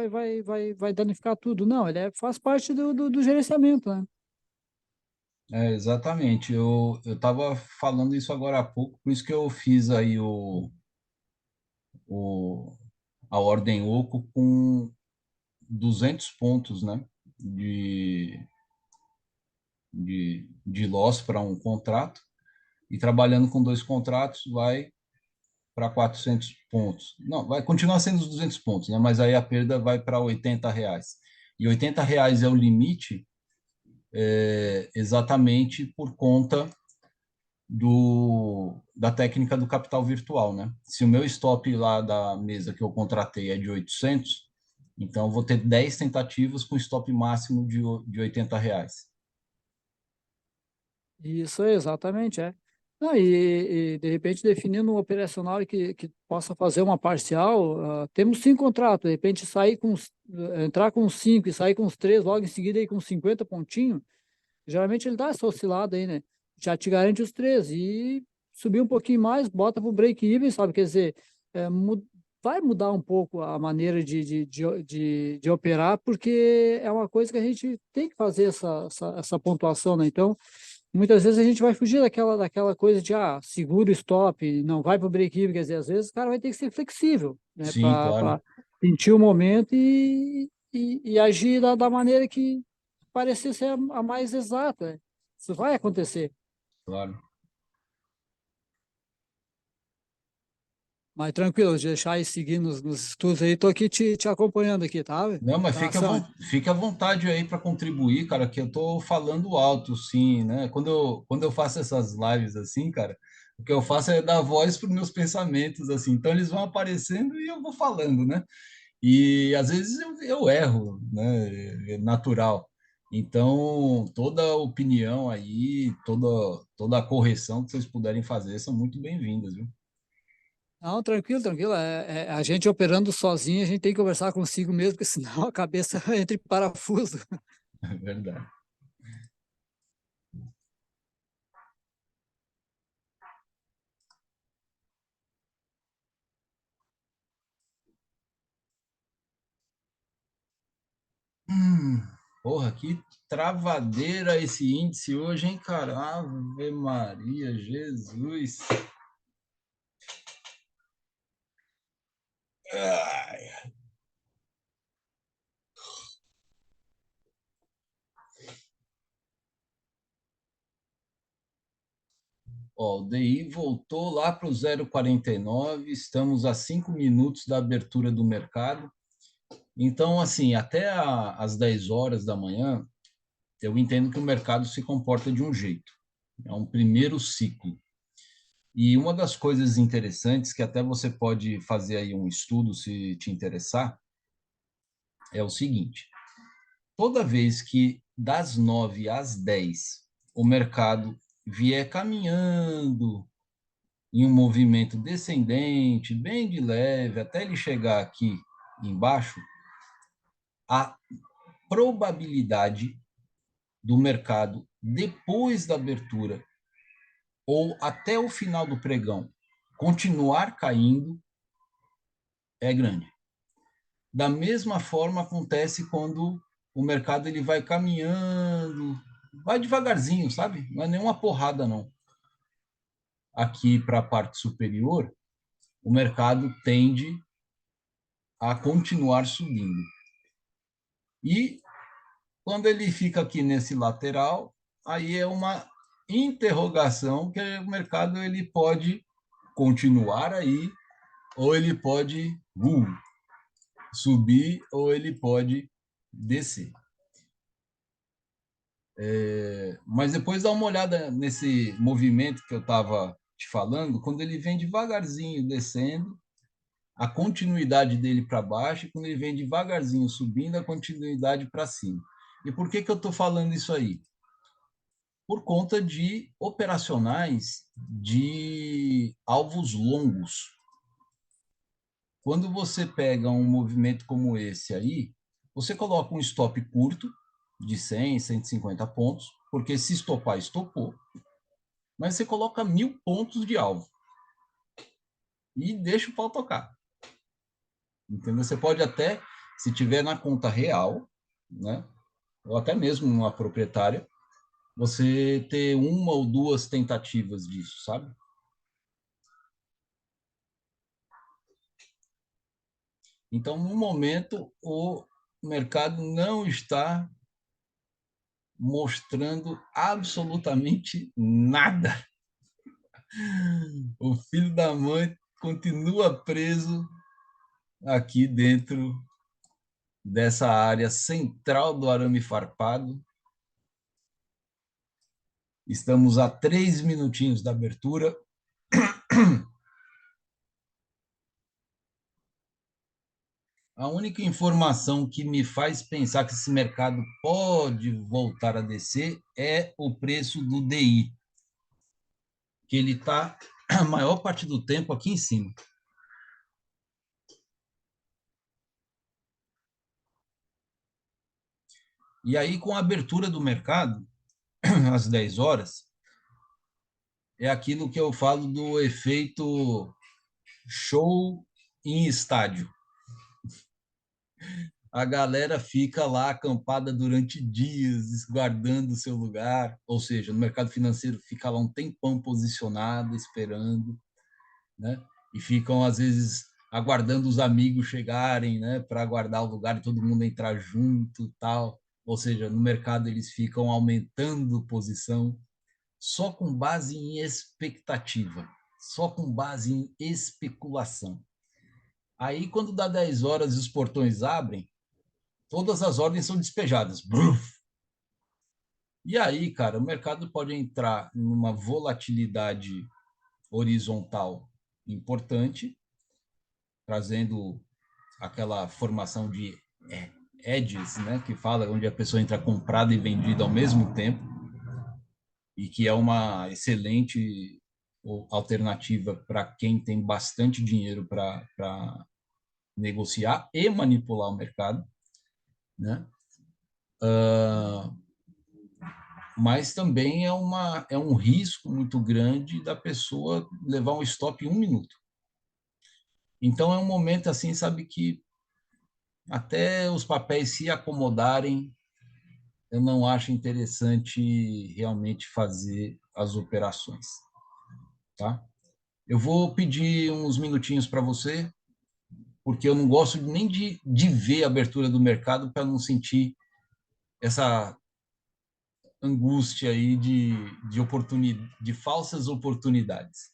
danificar tudo. Não, faz parte do gerenciamento, né? Exatamente. Eu estava falando isso agora há pouco, por isso que eu fiz aí a ordem oco com 200 pontos, né, de loss para um contrato, e trabalhando com dois contratos vai para 400 pontos. Não, vai continuar sendo os 200 pontos, né, mas aí a perda vai para R$ 80. E R$ 80 é o limite, exatamente por conta da técnica do capital virtual, né? Se o meu stop lá da mesa que eu contratei é de 800, então eu vou ter 10 tentativas com stop máximo de R$ 80. Isso é exatamente, é. Não, de repente definindo um operacional que possa fazer uma parcial, temos 5 contratos, de repente entrar com 5 e sair com os 3 logo em seguida aí com 50 pontinhos, geralmente ele dá essa oscilada aí, né? Já te garante os 3 e subir um pouquinho mais, bota para o break-even, sabe? Quer dizer, vai mudar um pouco a maneira de operar, porque é uma coisa que a gente tem que fazer essa pontuação, né? Então, muitas vezes a gente vai fugir daquela coisa de, segura o stop, não vai para o break-even, quer dizer, às vezes o cara vai ter que ser flexível, né, Sim, claro, para sentir o momento e agir da maneira que parecer ser a mais exata. Isso vai acontecer. claro. Mas tranquilo, deixar aí seguir nos estudos aí, tô aqui te acompanhando aqui, tá? Não, mas Abração. fique à vontade aí para contribuir, cara, que eu tô falando alto, sim, né? Quando eu faço essas lives assim, cara, o que eu faço é dar voz para os meus pensamentos, assim. Então eles vão aparecendo e eu vou falando, né? E às vezes eu erro, né? É natural. Então, toda opinião aí, toda a correção que vocês puderem fazer são muito bem-vindas, viu? Não, tranquilo, tranquilo. A gente operando sozinho, a gente tem que conversar consigo mesmo, porque senão a cabeça entra em parafuso. É verdade. Hum, porra, que travadeira esse índice hoje, hein, cara? Ave Maria, Jesus. Ai. Ó, o DI voltou lá para o 0,49, estamos a 5 minutos da abertura do mercado. Então, assim, até às 10 horas da manhã, eu entendo que o mercado se comporta de um jeito. É um primeiro ciclo. E uma das coisas interessantes, que até você pode fazer aí um estudo se te interessar, é o seguinte: toda vez que das 9 às 10 o mercado vier caminhando em um movimento descendente, bem de leve, até ele chegar aqui embaixo, a probabilidade do mercado, depois da abertura ou até o final do pregão, continuar caindo é grande. Da mesma forma acontece quando o mercado ele vai caminhando, vai devagarzinho, sabe? Não é nenhuma porrada, não. Aqui para a parte superior, o mercado tende a continuar subindo. E quando ele fica aqui nesse lateral, aí é uma interrogação que o mercado ele pode continuar aí, ou ele pode subir, ou ele pode descer. Mas depois dá uma olhada nesse movimento que eu estava te falando, quando ele vem devagarzinho descendo, a continuidade dele para baixo, e quando ele vem devagarzinho subindo, a continuidade para cima. E por que eu estou falando isso aí? Por conta de operacionais de alvos longos. Quando você pega um movimento como esse aí, você coloca um stop curto de 100, 150 pontos, porque se estopar, estopou, mas você coloca 1.000 pontos de alvo e deixa o pau tocar. Entendeu? Você pode até, se tiver na conta real, né, ou até mesmo uma proprietária, você ter uma ou duas tentativas disso, sabe? Então, no momento, o mercado não está mostrando absolutamente nada. O filho da mãe continua preso aqui dentro dessa área central do arame farpado. Estamos a 3 minutinhos da abertura. A única informação que me faz pensar que esse mercado pode voltar a descer é o preço do DI, que ele está a maior parte do tempo aqui em cima. E aí, com a abertura do mercado, às 10 horas, é aquilo que eu falo do efeito show em estádio. A galera fica lá acampada durante dias, guardando o seu lugar, ou seja, no mercado financeiro fica lá um tempão posicionado, esperando, né? E ficam, às vezes, aguardando os amigos chegarem, né, para guardar o lugar e todo mundo entrar junto, tal. Ou seja, no mercado eles ficam aumentando posição só com base em expectativa, só com base em especulação. Aí, quando dá 10 horas e os portões abrem, todas as ordens são despejadas. Bruf! E aí, cara, o mercado pode entrar numa volatilidade horizontal importante, trazendo aquela formação de edges, né, que fala onde a pessoa entra comprada e vendida ao mesmo tempo, e que é uma excelente alternativa para quem tem bastante dinheiro para negociar e manipular o mercado, né? Mas também é um risco muito grande da pessoa levar um stop em 1 minuto. Então é um momento assim, sabe, que até os papéis se acomodarem, eu não acho interessante realmente fazer as operações, tá? Eu vou pedir uns minutinhos para você, porque eu não gosto nem de ver a abertura do mercado para não sentir essa angústia aí de falsas oportunidades.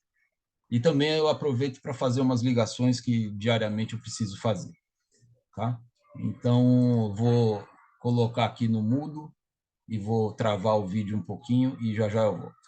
E também eu aproveito para fazer umas ligações que diariamente eu preciso fazer, tá? Então, vou colocar aqui no mudo e vou travar o vídeo um pouquinho e já já eu volto.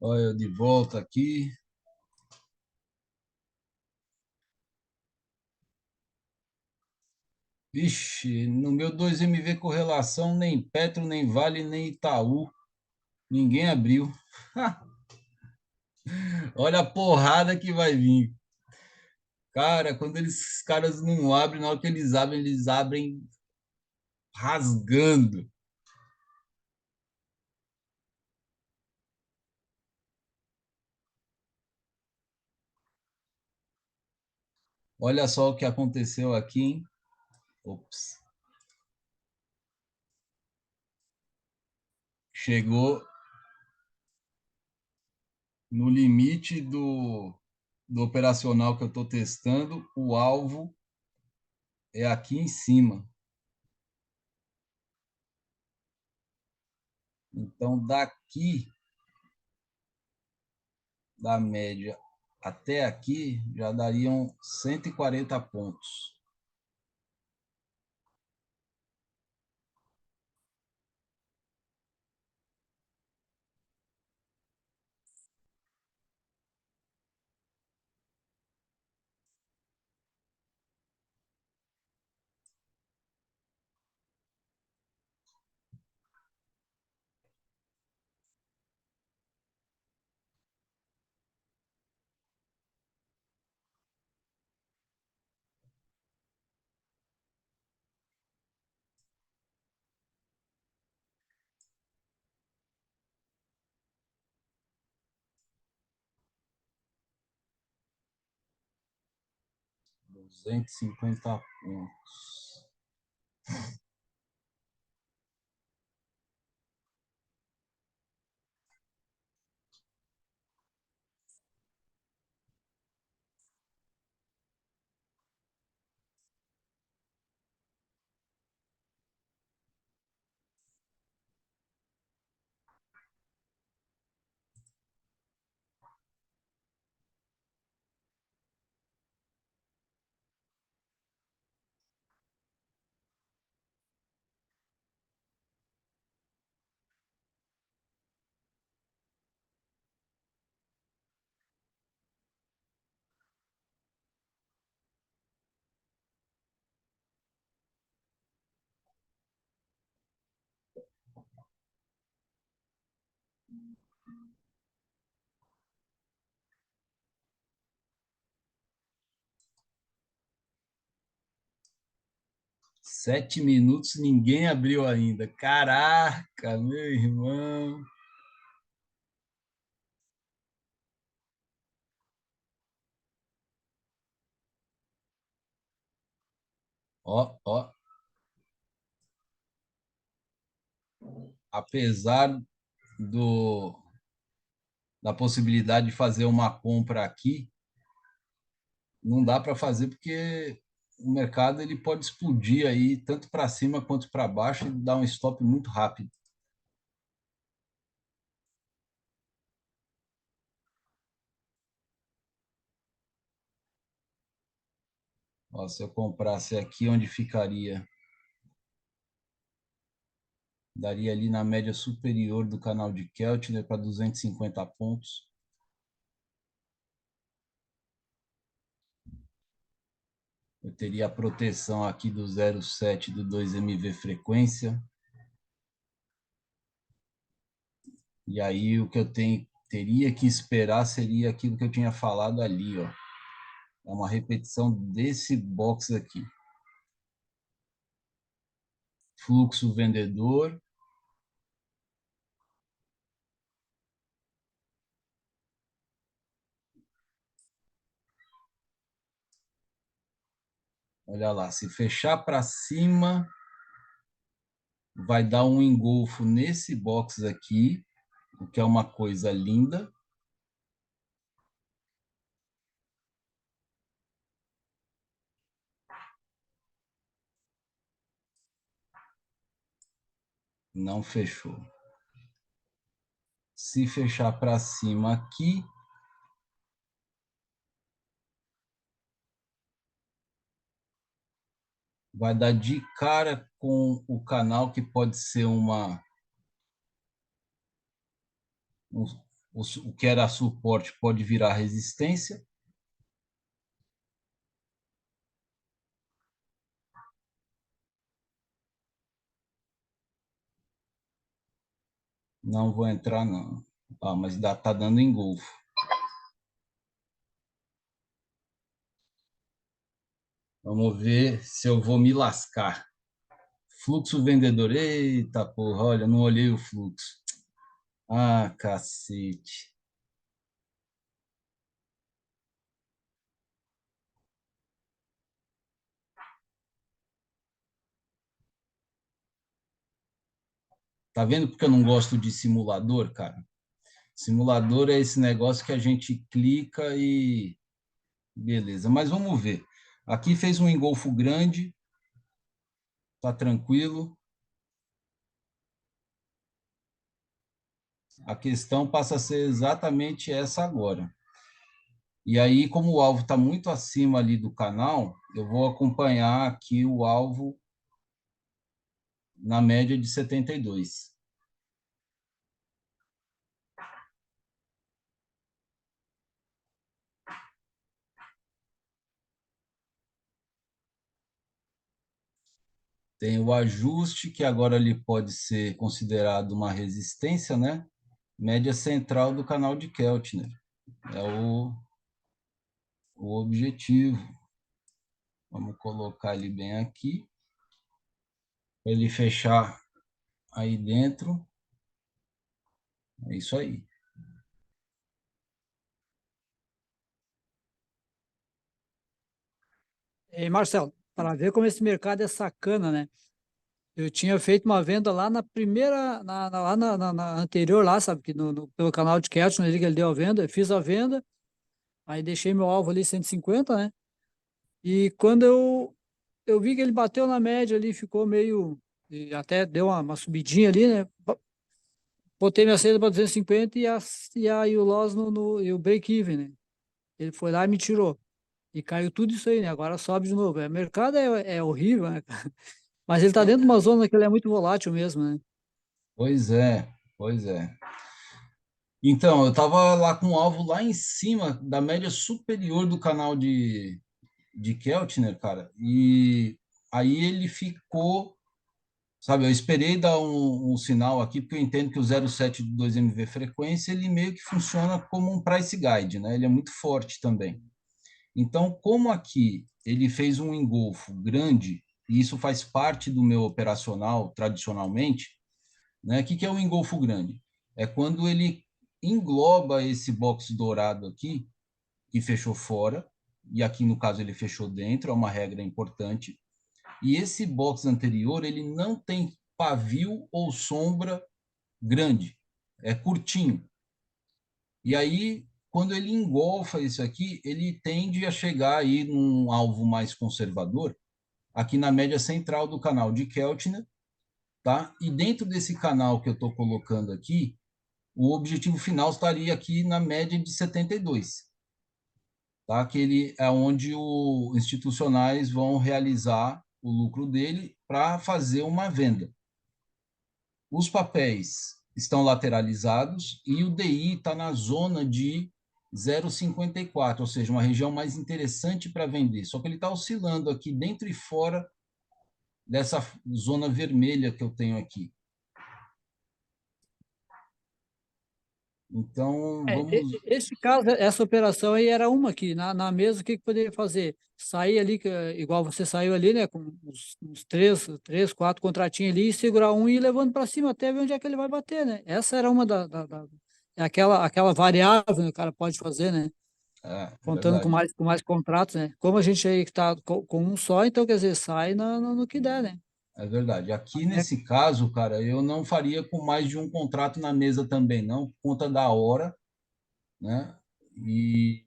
Olha eu de volta aqui. Vixe, no meu 2MV correlação, nem Petro, nem Vale, nem Itaú, ninguém abriu. Olha a porrada que vai vir. Cara, quando eles caras não abrem, na hora que eles abrem rasgando. Olha só o que aconteceu aqui, hein? Ops. Chegou no limite do operacional que eu estou testando, o alvo é aqui em cima. Então, daqui da média até aqui, já dariam 140 pontos. R$ 250 pontos. 7 minutos, ninguém abriu ainda. Caraca, meu irmão. Ó, ó, apesar do, da possibilidade de fazer uma compra aqui, não dá para fazer porque o mercado ele pode explodir aí tanto para cima quanto para baixo e dar um stop muito rápido. Ó, se eu comprasse aqui, onde ficaria? Daria ali na média superior do canal de Keltner para 250 pontos. Eu teria a proteção aqui do 0,7 do 2MV frequência. E aí o que eu teria que esperar seria aquilo que eu tinha falado ali, ó. É uma repetição desse box aqui. Fluxo vendedor. Olha lá, se fechar para cima, vai dar um engolfo nesse box aqui, o que é uma coisa linda. Não fechou. Se fechar para cima aqui, vai dar de cara com o canal que pode ser o que era suporte pode virar resistência. Não vou entrar, não. Ah, mas tá dando engolfo. Vamos ver se eu vou me lascar. Fluxo vendedor. Eita porra, olha, não olhei o fluxo. Ah, cacete. Tá vendo porque eu não gosto de simulador, cara? Simulador é esse negócio que a gente clica e beleza. Mas vamos ver. Aqui fez um engolfo grande, tá tranquilo. A questão passa a ser exatamente essa agora. E aí, como o alvo está muito acima ali do canal, eu vou acompanhar aqui o alvo na média de 72. Tem o ajuste, que agora ele pode ser considerado uma resistência, né? Média central do canal de Keltner. É o objetivo. Vamos colocar ele bem aqui, para ele fechar aí dentro. É isso aí. E Marcelo, para ver como esse mercado é sacana, né? Eu tinha feito uma venda lá na primeira, lá na anterior, lá, sabe, que pelo canal de Cash, ali que ele deu a venda, eu fiz a venda, aí deixei meu alvo ali 150, né? E quando eu vi que ele bateu na média ali, ficou meio, e até deu uma subidinha ali, né? Botei minha saída para 250 e o loss e o break-even, né? Ele foi lá e me tirou. E caiu tudo isso aí, né? Agora sobe de novo. O mercado é horrível, né? Mas ele tá dentro de uma zona que ele é muito volátil mesmo, né? Pois é, pois é. Então, eu estava lá com o alvo lá em cima da média superior do canal de Keltner, cara, e aí ele ficou, sabe, eu esperei dar um sinal aqui, porque eu entendo que o 0,72 MV frequência, ele meio que funciona como um price guide, né? Ele é muito forte também. Então, como aqui ele fez um engolfo grande, e isso faz parte do meu operacional tradicionalmente, né? O que é o engolfo grande? É quando ele engloba esse box dourado aqui, que fechou fora, e aqui no caso ele fechou dentro, é uma regra importante. E esse box anterior, ele não tem pavio ou sombra grande, é curtinho. E aí, quando ele engolfa isso aqui, ele tende a chegar aí num alvo mais conservador, aqui na média central do canal de Keltner, tá? E dentro desse canal que eu estou colocando aqui, o objetivo final estaria aqui na média de 72, tá? Que ele é onde os institucionais vão realizar o lucro dele para fazer uma venda. Os papéis estão lateralizados e o DI está na zona de 0,54, ou seja, uma região mais interessante para vender. Só que ele está oscilando aqui dentro e fora dessa zona vermelha que eu tenho aqui. Então, vamos. Esse caso, essa operação aí era uma aqui, na mesa, o que que poderia fazer? Sair ali, igual você saiu ali, né, com uns três, quatro contratinhos ali, e segurar um e ir levando para cima até ver onde é que ele vai bater, né? Essa era uma é aquela variável que o cara pode fazer, né? É Contando com verdade. mais contratos, né? Como a gente aí que está com um só, então quer dizer, sai no que der, né? É verdade. Aqui É, nesse caso, cara, eu não faria com mais de um contrato na mesa também, não, por conta da hora, né? E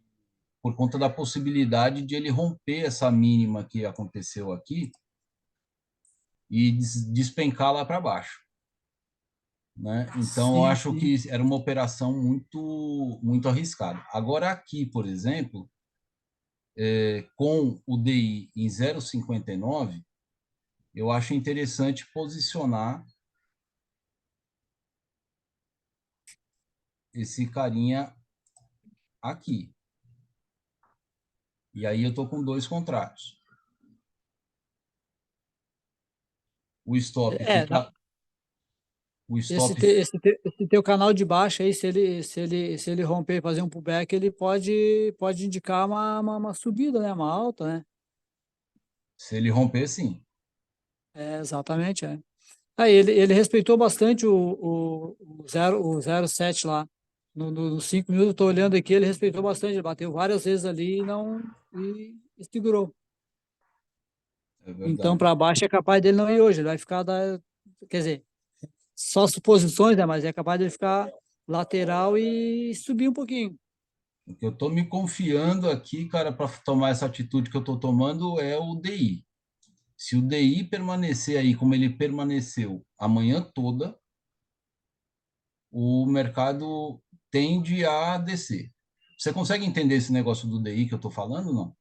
por conta da possibilidade de ele romper essa mínima que aconteceu aqui e despencar lá para baixo, né? Então, eu sim, acho sim. que era uma operação muito arriscada. Agora, aqui, por exemplo, com o DI em 0,59, eu acho interessante posicionar esse carinha aqui. E aí eu estou com dois contratos. O stop É, fica. O esse, stop. esse teu canal de baixo aí, se ele romper e fazer um pullback, ele pode indicar uma subida, né? Uma alta, né? Se ele romper, sim. É, exatamente, é. Aí ele respeitou bastante o 07 lá. Nos 5 minutos, eu tô olhando aqui, ele respeitou bastante, ele bateu várias vezes ali e não e segurou. É Então, verdade. para baixo é capaz dele não ir hoje, ele vai ficar quer dizer, só suposições, né? Mas é capaz dele ficar lateral e subir um pouquinho. O que eu estou me confiando aqui, cara, para tomar essa atitude que eu estou tomando é o DI. Se o DI permanecer aí como ele permaneceu a manhã toda, o mercado tende a descer. Você consegue entender esse negócio do DI que eu estou falando, não?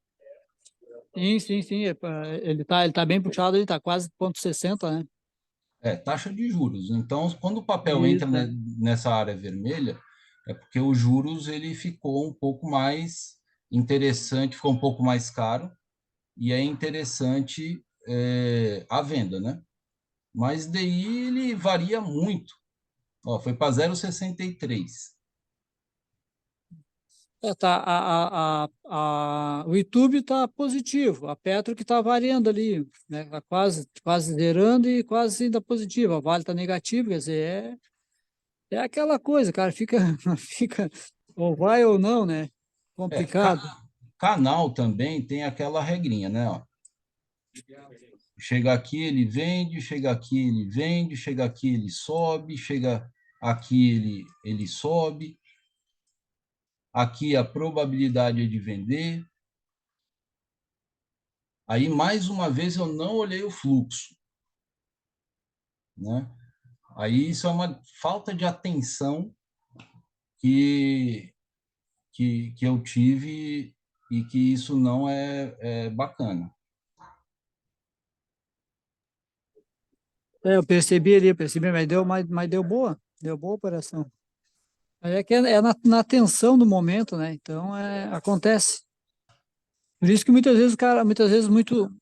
Sim, sim, sim. Ele tá bem puxado, ele tá quase 0,60, né? É, taxa de juros. Então, quando o papel entra Isso, é. nessa área vermelha, é porque os juros ele ficou um pouco mais interessante, ficou um pouco mais caro, e é interessante a venda, né? Mas DI ele varia muito. Ó, foi para 0,63. O YouTube está positivo, a Petro que está variando ali, né? Tá quase zerando e quase ainda positivo. A Vale está negativa, quer dizer, é aquela coisa, cara, fica ou vai ou não, né? É, Complicado. canal também tem aquela regrinha, né? Ó, chega aqui ele vende, chega aqui ele vende, chega aqui ele sobe, chega aqui ele sobe. Aqui a probabilidade é de vender. Aí, mais uma vez, eu não olhei o fluxo, né? Aí isso é uma falta de atenção que, que eu tive e que isso não é bacana. Eu percebi, mas deu boa operação. Mas é que é na tensão do momento, né? Então, acontece. Por isso que muitas vezes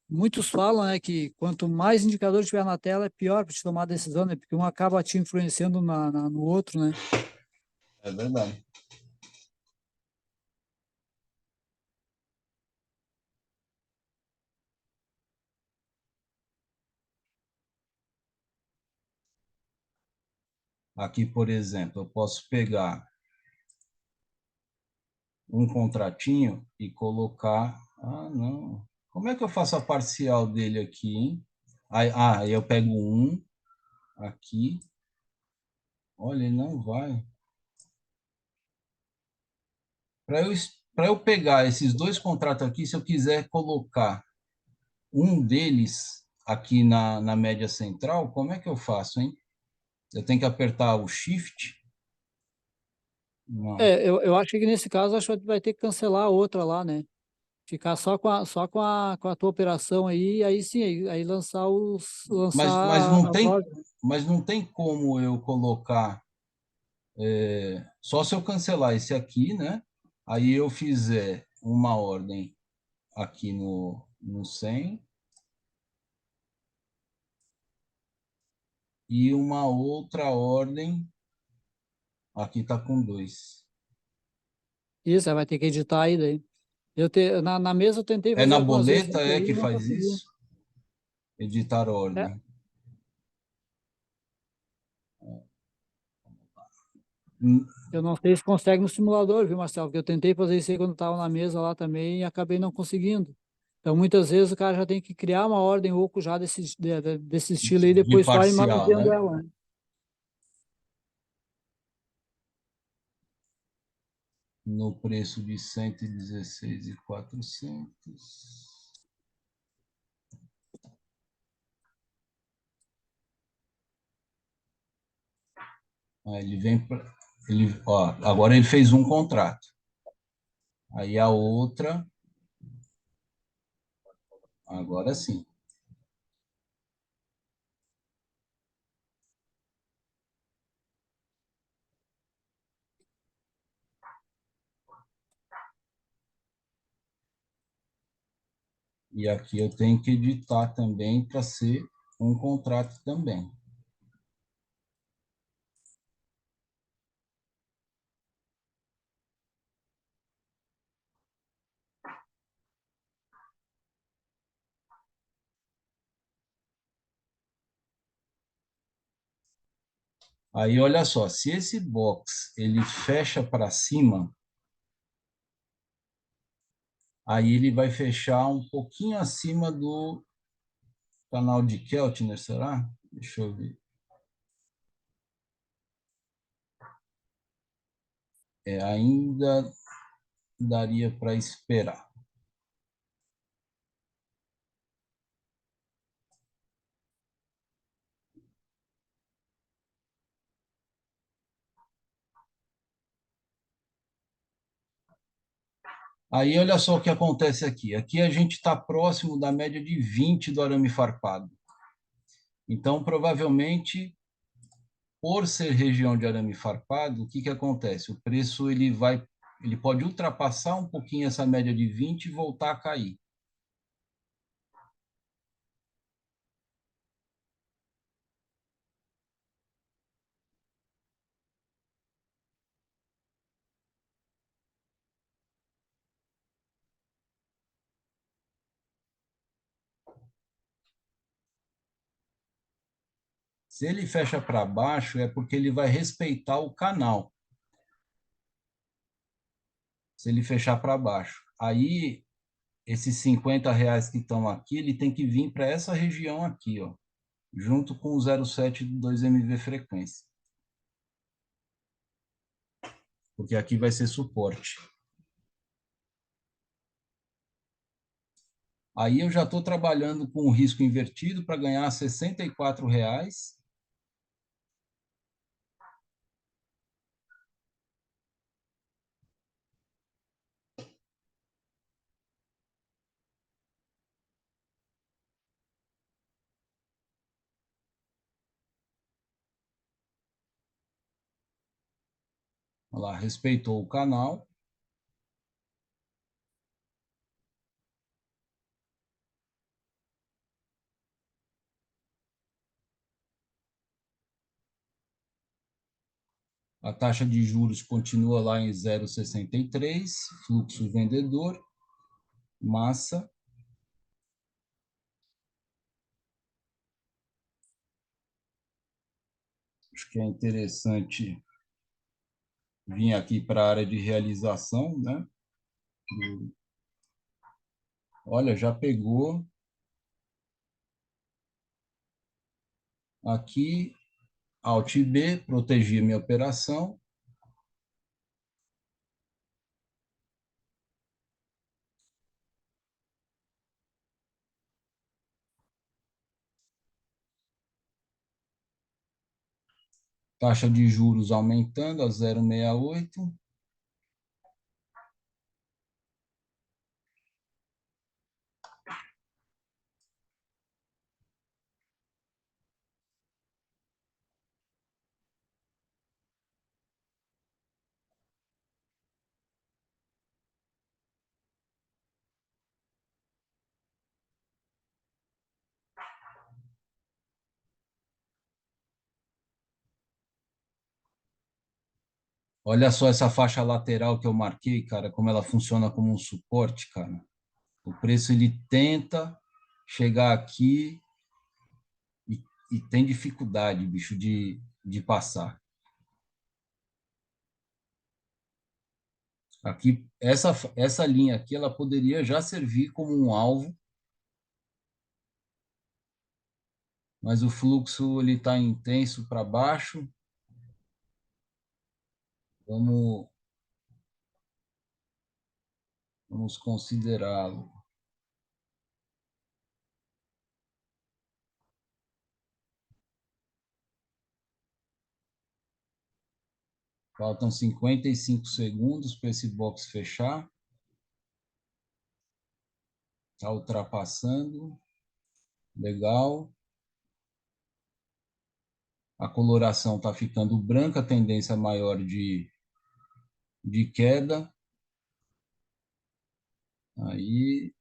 muitos falam, né, que quanto mais indicador tiver na tela, é pior para te tomar decisão, né? Porque um acaba te influenciando no outro, né? É verdade. Aqui, por exemplo, eu posso pegar um contratinho e colocar. Ah, não. Como é que eu faço a parcial dele aqui, hein? Aí eu pego um aqui. Olha, ele não vai. Para eu, para eu pegar esses dois contratos aqui, se eu quiser colocar um deles aqui na média central, como é que eu faço, hein? Eu tenho que apertar o Shift? Não. Eu acho que nesse caso, acho que vai ter que cancelar a outra lá, né? Ficar só com a tua operação aí sim, aí lançar Mas não as tem, ordens. mas não tem como eu colocar, só se eu cancelar esse aqui, né? Aí eu fizer uma ordem aqui no 100 e uma outra ordem aqui está com dois. Isso, aí vai ter que editar aí daí. Na mesa eu tentei É fazer na algumas vezes boleta isso é aí que e não faz consegui. isso? Editar É, ordem. eu não sei se consegue no simulador, viu, Marcelo? Porque eu tentei fazer isso aí quando estava na mesa lá também e acabei não conseguindo. Então, muitas vezes o cara já tem que criar uma ordem oco já desse estilo aí, De depois só ir parcial, manuseando né? ela, né? No preço de 116.400. Aí ele vem ele, ó, agora ele fez um contrato. Aí a outra, agora sim. E aqui eu tenho que editar também para ser um contrato também. Aí, olha só, se esse box ele fecha para cima, aí ele vai fechar um pouquinho acima do canal de Keltner, será? Deixa eu ver. Ainda daria para esperar. Aí, olha só o que acontece aqui. Aqui a gente está próximo da média de 20 do arame farpado. Então, provavelmente, por ser região de arame farpado, o que que acontece? O preço ele pode ultrapassar um pouquinho essa média de 20 e voltar a cair. Se ele fecha para baixo, é porque ele vai respeitar o canal. Se ele fechar para baixo. Aí, esses R$ 50 que estão aqui, ele tem que vir para essa região aqui, ó, junto com o 0,7 do 2MV frequência. Porque aqui vai ser suporte. Aí eu já estou trabalhando com o risco invertido para ganhar R$ 64. Olha lá, respeitou o canal. A taxa de juros continua lá em 0,63, fluxo vendedor, massa. Acho que é interessante vir aqui para a área de realização, né? Olha, já pegou aqui, Alt B, proteger minha operação. Taxa de juros aumentando a 0,68. Olha só essa faixa lateral que eu marquei, cara, como ela funciona como um suporte, cara. O preço ele tenta chegar aqui e tem dificuldade, bicho, de passar. Aqui, essa linha aqui, ela poderia já servir como um alvo, mas o fluxo ele está intenso para baixo. Vamos, vamos considerá-lo. Faltam 55 segundos para esse box fechar. Está ultrapassando. Legal. A coloração está ficando branca, a tendência maior de queda. Aí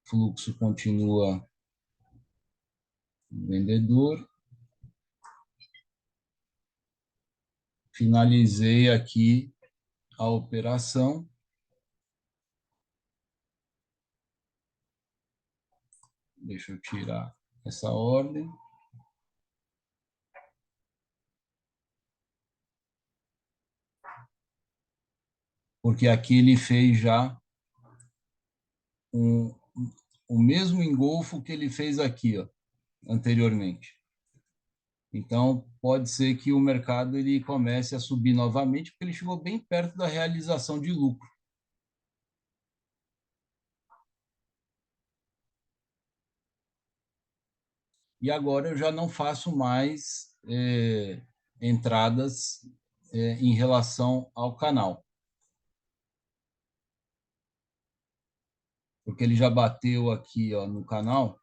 fluxo continua vendedor. Finalizei aqui a operação. Deixa eu tirar essa ordem. Porque aqui ele fez já o mesmo engolfo que ele fez aqui, ó, anteriormente. Então, pode ser que o mercado ele comece a subir novamente, porque ele chegou bem perto da realização de lucro. E agora eu já não faço mais entradas em relação ao canal. Porque ele já bateu aqui, ó, no canal.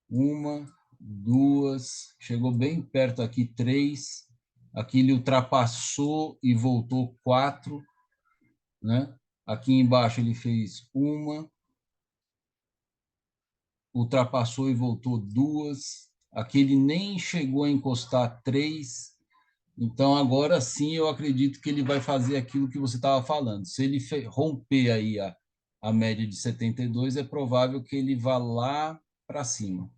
Uma, duas, chegou bem perto aqui, três. Aqui ele ultrapassou e voltou quatro, né? Aqui embaixo ele fez uma, ultrapassou e voltou duas. Aqui ele nem chegou a encostar três. Então, agora sim, eu acredito que ele vai fazer aquilo que você estava falando. Se ele romper aí a média de 72, é provável que ele vá lá para cima.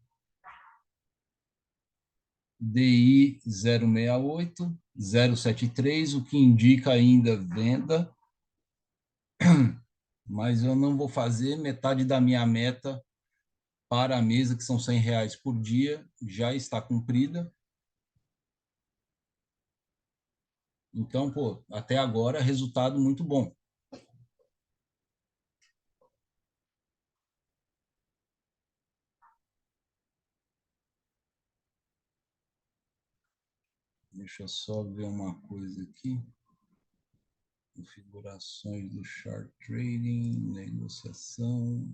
DI 068, 073, o que indica ainda venda, mas eu não vou fazer metade da minha meta para a mesa, que são R$ 100 por dia, já está cumprida. Então, pô, até agora, resultado muito bom. Deixa eu só ver uma coisa aqui. Configurações do chart trading, negociação.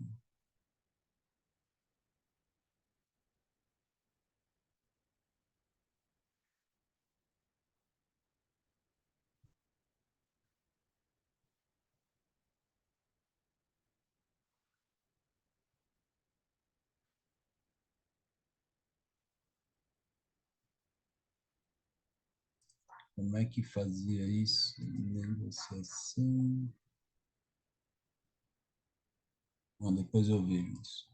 Como é que fazia isso? Negociação. Bom, depois eu vejo isso.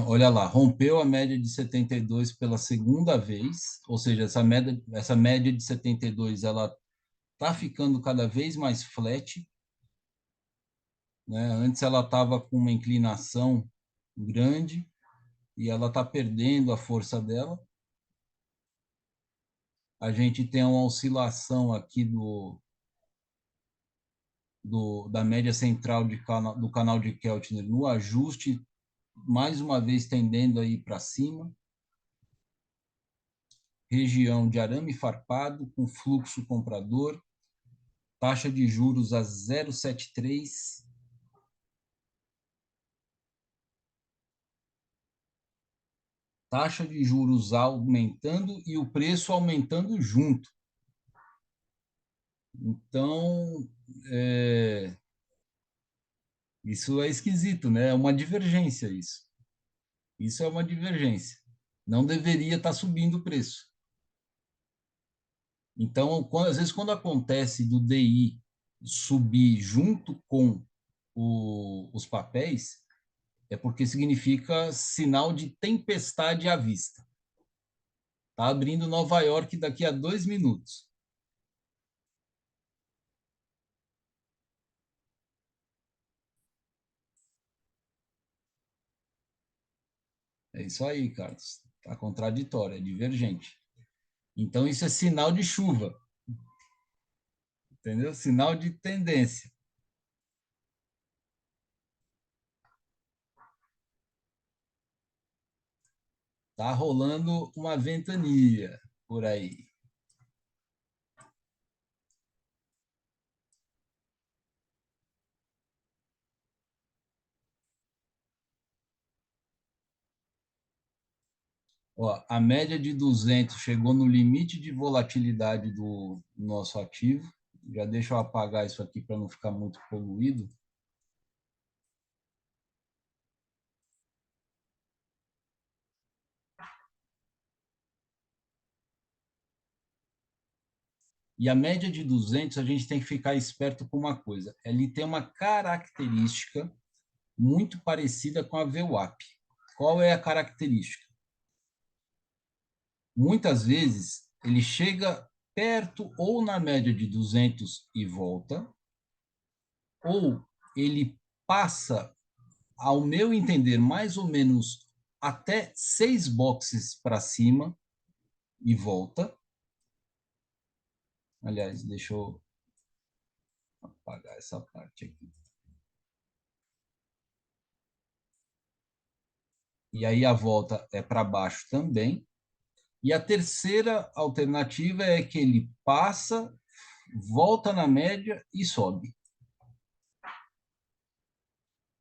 Olha lá, rompeu a média de 72 pela segunda vez, ou seja, essa média de 72 ela está ficando cada vez mais flat, né? Antes ela estava com uma inclinação grande e ela está perdendo a força dela. A gente tem uma oscilação aqui da média central do canal de Keltner no ajuste, mais uma vez tendendo aí para cima. Região de arame farpado com fluxo comprador, taxa de juros a 0,73. Taxa de juros aumentando e o preço aumentando junto. Então, isso é esquisito, né? É uma divergência isso. Isso é uma divergência. Não deveria estar subindo o preço. Então, às vezes, quando acontece do DI subir junto com os papéis, é porque significa sinal de tempestade à vista. Está abrindo Nova York daqui a 2 minutos. É isso aí, Carlos. Está contraditório, é divergente. Então, isso é sinal de chuva, entendeu? Sinal de tendência. Está rolando uma ventania por aí. Ó, a média de 200 chegou no limite de volatilidade do nosso ativo. Já deixa eu apagar isso aqui para não ficar muito poluído. E a média de 200, a gente tem que ficar esperto com uma coisa. Ele tem uma característica muito parecida com a VWAP. Qual é a característica? Muitas vezes, ele chega perto ou na média de 200 e volta, ou ele passa, ao meu entender, mais ou menos até 6 boxes para cima e volta. Aliás, deixa eu apagar essa parte aqui. E aí a volta é para baixo também. E a terceira alternativa é que ele passa, volta na média e sobe.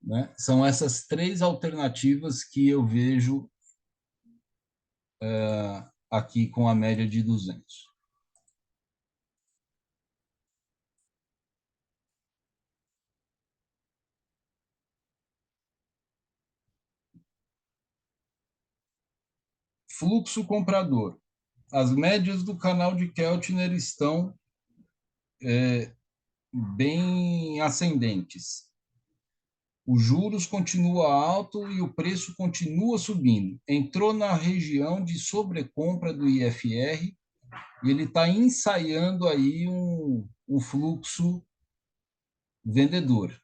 Né? São essas três alternativas que eu vejo aqui com a média de 200. Fluxo comprador. As médias do canal de Keltner estão bem ascendentes. Os juros continua alto e o preço continua subindo. Entrou na região de sobrecompra do IFR e ele está ensaiando aí um fluxo vendedor.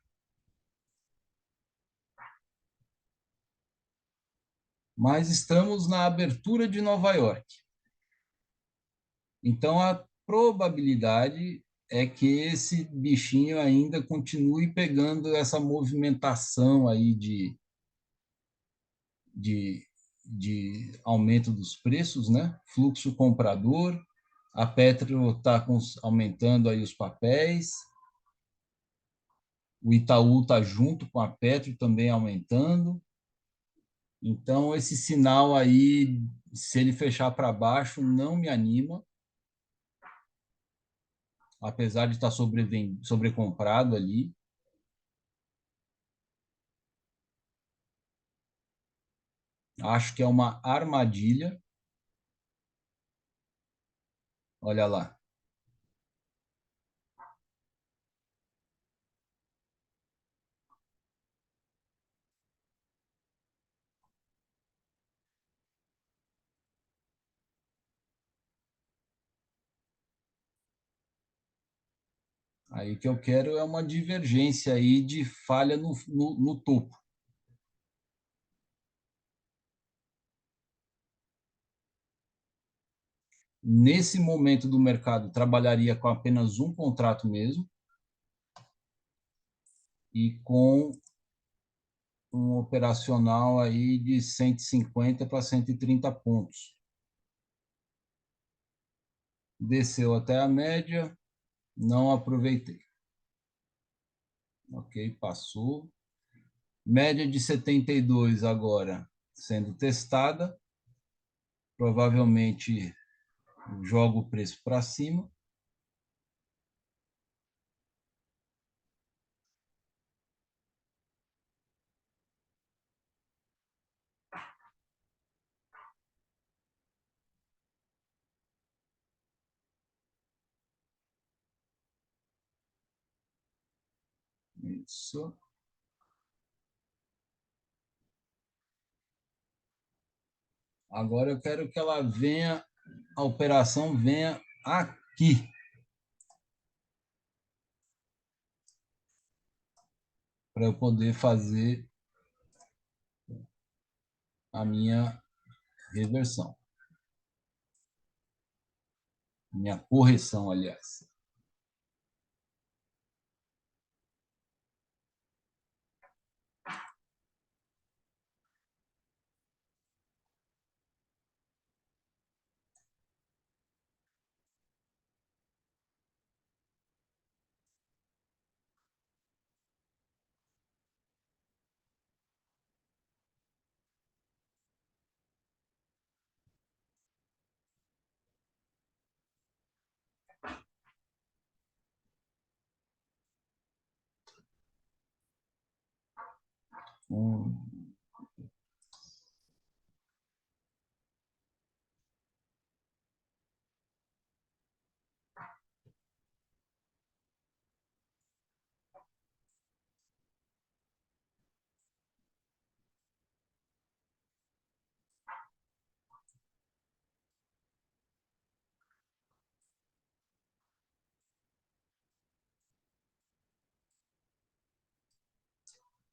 Mas estamos na abertura de Nova York. Então, a probabilidade é que esse bichinho ainda continue pegando essa movimentação aí de, de aumento dos preços, né? Fluxo comprador, a Petro está aumentando aí os papéis, o Itaú está junto com a Petro também aumentando. Então, esse sinal aí, se ele fechar para baixo, não me anima, apesar de estar sobrecomprado ali. Acho que é uma armadilha. Olha lá. Aí o que eu quero é uma divergência aí de falha no topo. Nesse momento do mercado, trabalharia com apenas um contrato mesmo e com um operacional aí de 150 para 130 pontos. Desceu até a média, não aproveitei. Ok, passou. Média de 72 agora sendo testada. Provavelmente joga o preço para cima. Isso. Agora eu quero que ela venha, a operação venha aqui. Para eu poder fazer a minha reversão. Minha correção, aliás.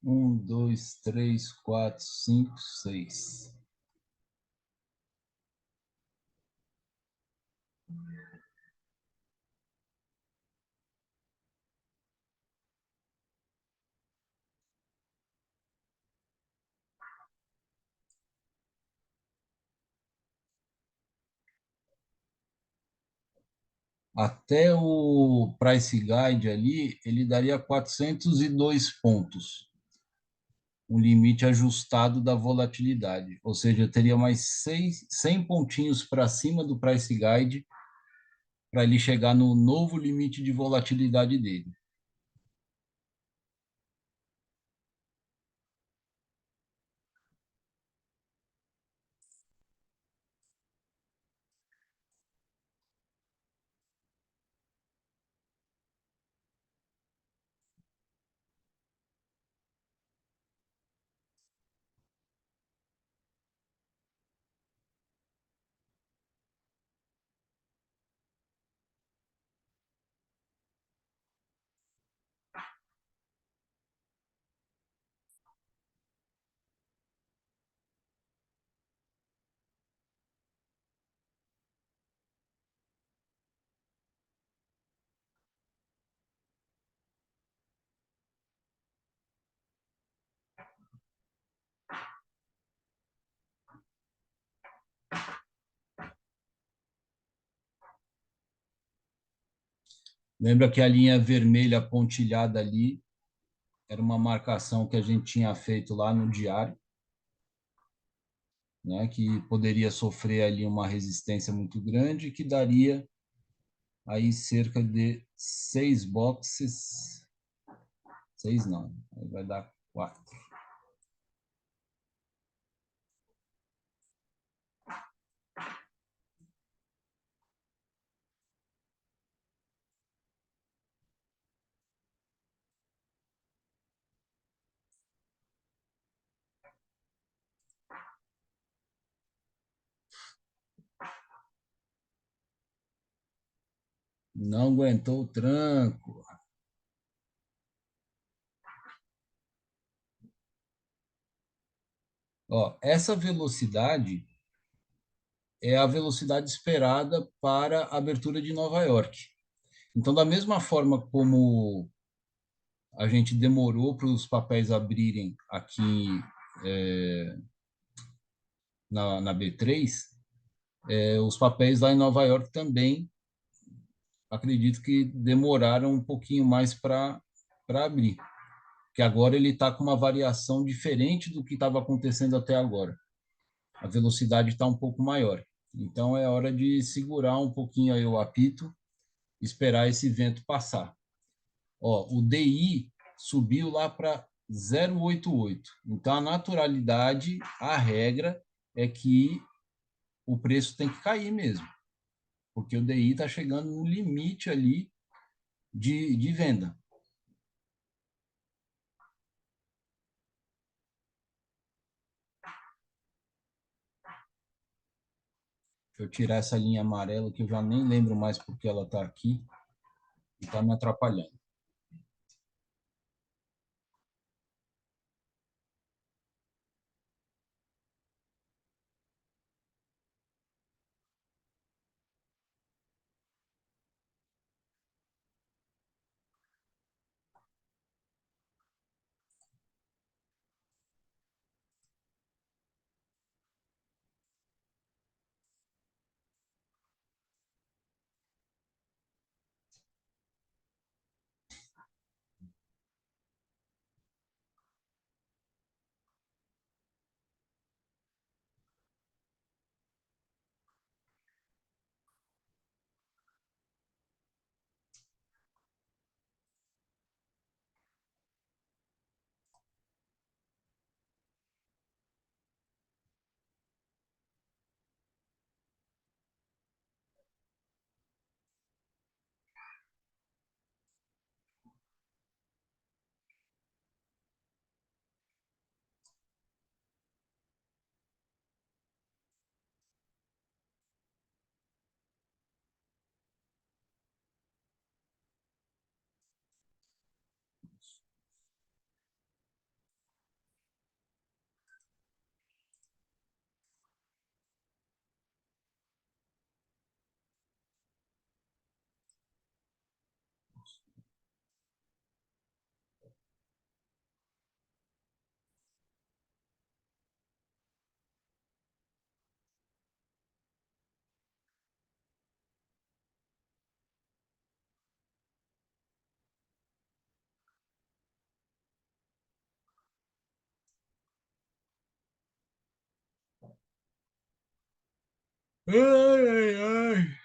Um, dois, três, quatro, cinco, seis. Até o Price Guide ali, ele daria 402 pontos, um limite ajustado da volatilidade. Ou seja, teria mais 100 pontinhos para cima do Price Guide para ele chegar no novo limite de volatilidade dele. Lembra que a linha vermelha pontilhada ali era uma marcação que a gente tinha feito lá no diário, né, que poderia sofrer ali uma resistência muito grande, que daria aí cerca de 6 boxes, 6 não, aí vai dar 4. Não aguentou o tranco. Ó, essa velocidade é a velocidade esperada para a abertura de Nova York. Então, da mesma forma como a gente demorou para os papéis abrirem aqui na B3, os papéis lá em Nova York também, acredito que demoraram um pouquinho mais para abrir, que agora ele está com uma variação diferente do que estava acontecendo até agora. A velocidade está um pouco maior. Então é hora de segurar um pouquinho aí o apito, esperar esse vento passar. Ó, o DI subiu lá para 0,88. Então a naturalidade, a regra é que o preço tem que cair mesmo, porque o DI está chegando no limite ali de venda. Deixa eu tirar essa linha amarela que eu já nem lembro mais porque ela está aqui e está me atrapalhando. Ai, ai, ai.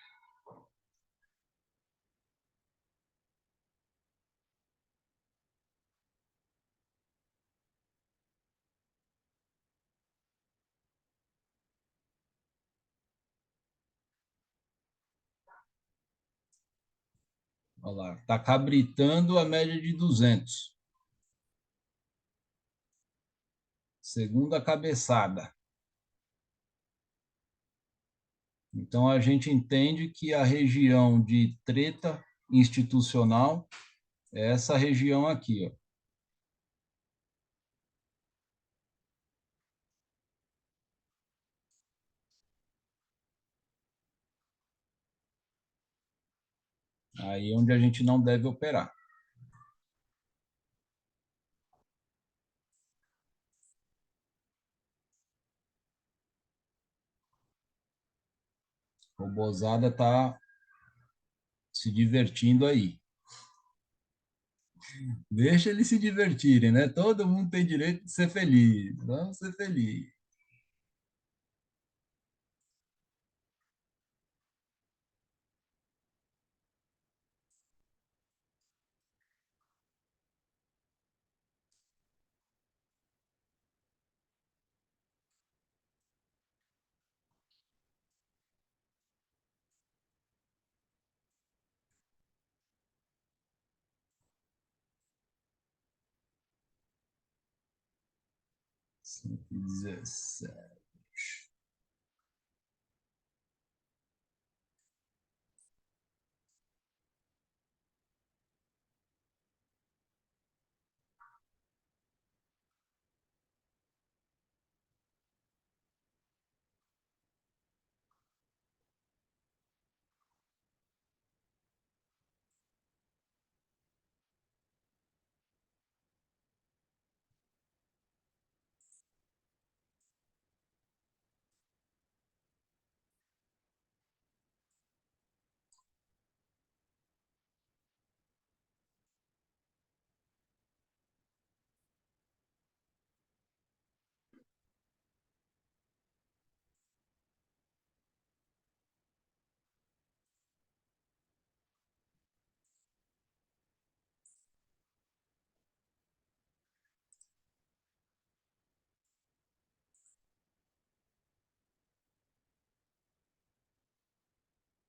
Olha lá, está cabritando a média de 200. Segunda cabeçada. Então, a gente entende que a região de treta institucional é essa região aqui, ó. Aí é onde a gente não deve operar. A robozada está se divertindo aí. Deixa eles se divertirem, né? Todo mundo tem direito de ser feliz. Vamos ser felizes. 117.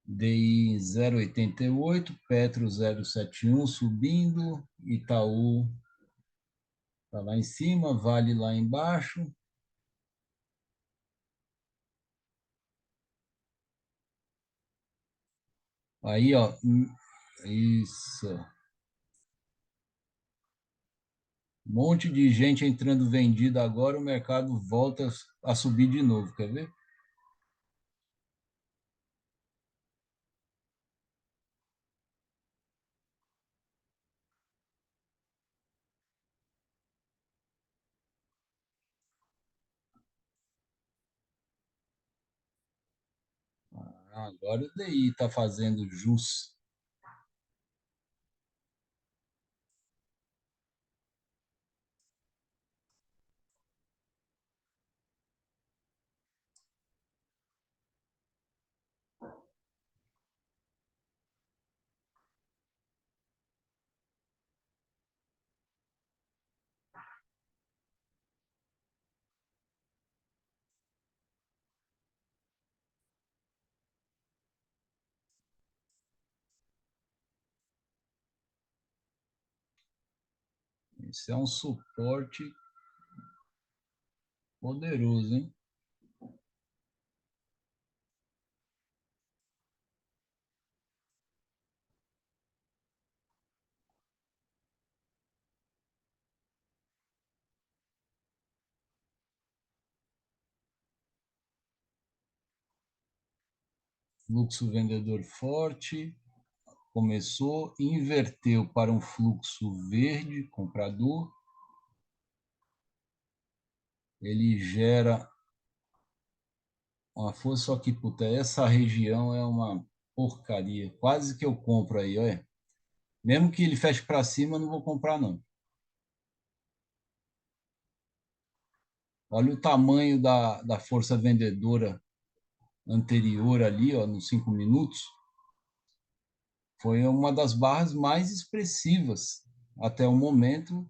DI 0,88, Petro 0,71 subindo, Itaú está lá em cima, Vale lá embaixo. Aí, ó, isso. Um monte de gente entrando vendida agora, o mercado volta a subir de novo, quer ver? Agora o DI está fazendo jus. Isso é um suporte poderoso, hein? Fluxo vendedor forte, começou, inverteu para um fluxo verde, comprador. Ele gera uma força, só que, puta, essa região é uma porcaria. Quase que eu compro aí, olha. Mesmo que ele feche para cima, eu não vou comprar, não. Olha o tamanho da força vendedora anterior ali, ó, nos 5 minutos, foi uma das barras mais expressivas até o momento.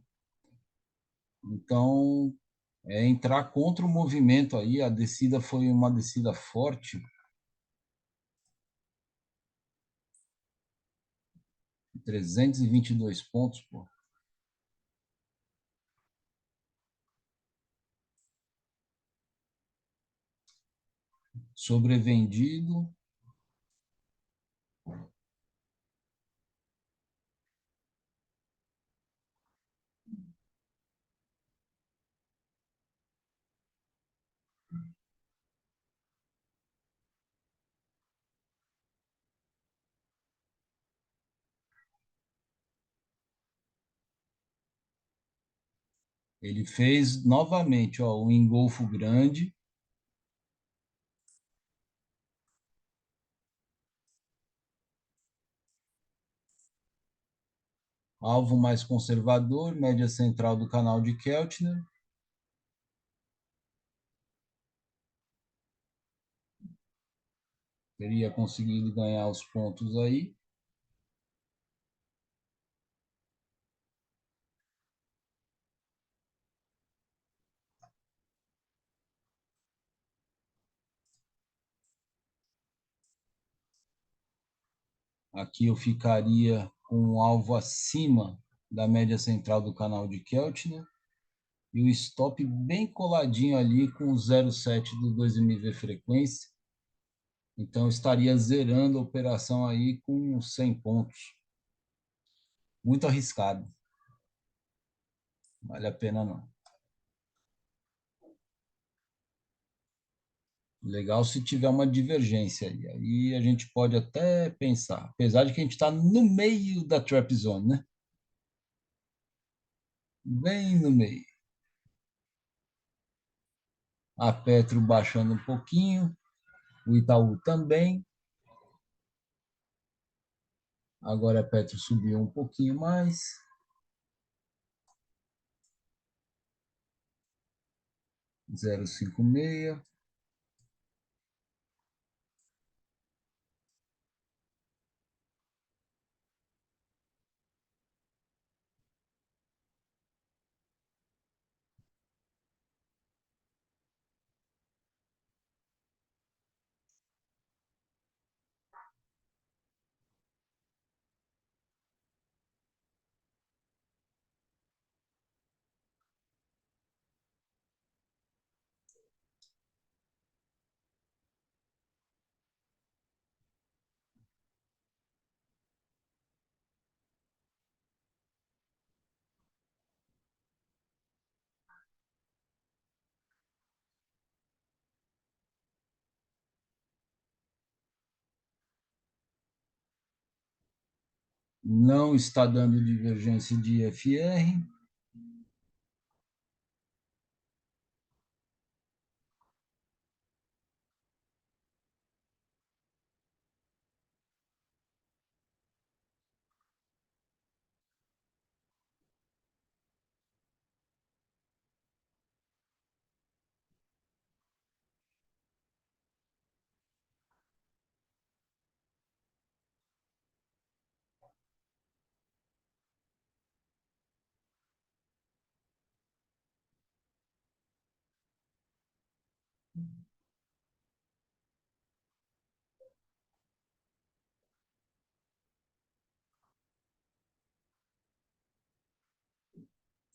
Então, entrar contra o movimento aí, a descida foi uma descida forte, 322 pontos, pô. Sobrevendido. Ele fez novamente, ó, um engolfo grande, alvo mais conservador, média central do canal de Keltner. Teria conseguido ganhar os pontos aí. Aqui eu ficaria com um alvo acima da média central do canal de Keltner e o stop bem coladinho ali com o 0,7 do 2MV frequência. Então estaria zerando a operação aí com 100 pontos. Muito arriscado. Vale a pena não. Legal se tiver uma divergência aí. Aí a gente pode até pensar. Apesar de que a gente está no meio da trap zone, né? Bem no meio. A Petro baixando um pouquinho. O Itaú também. Agora a Petro subiu um pouquinho mais. 0,56. Não está dando divergência de FR.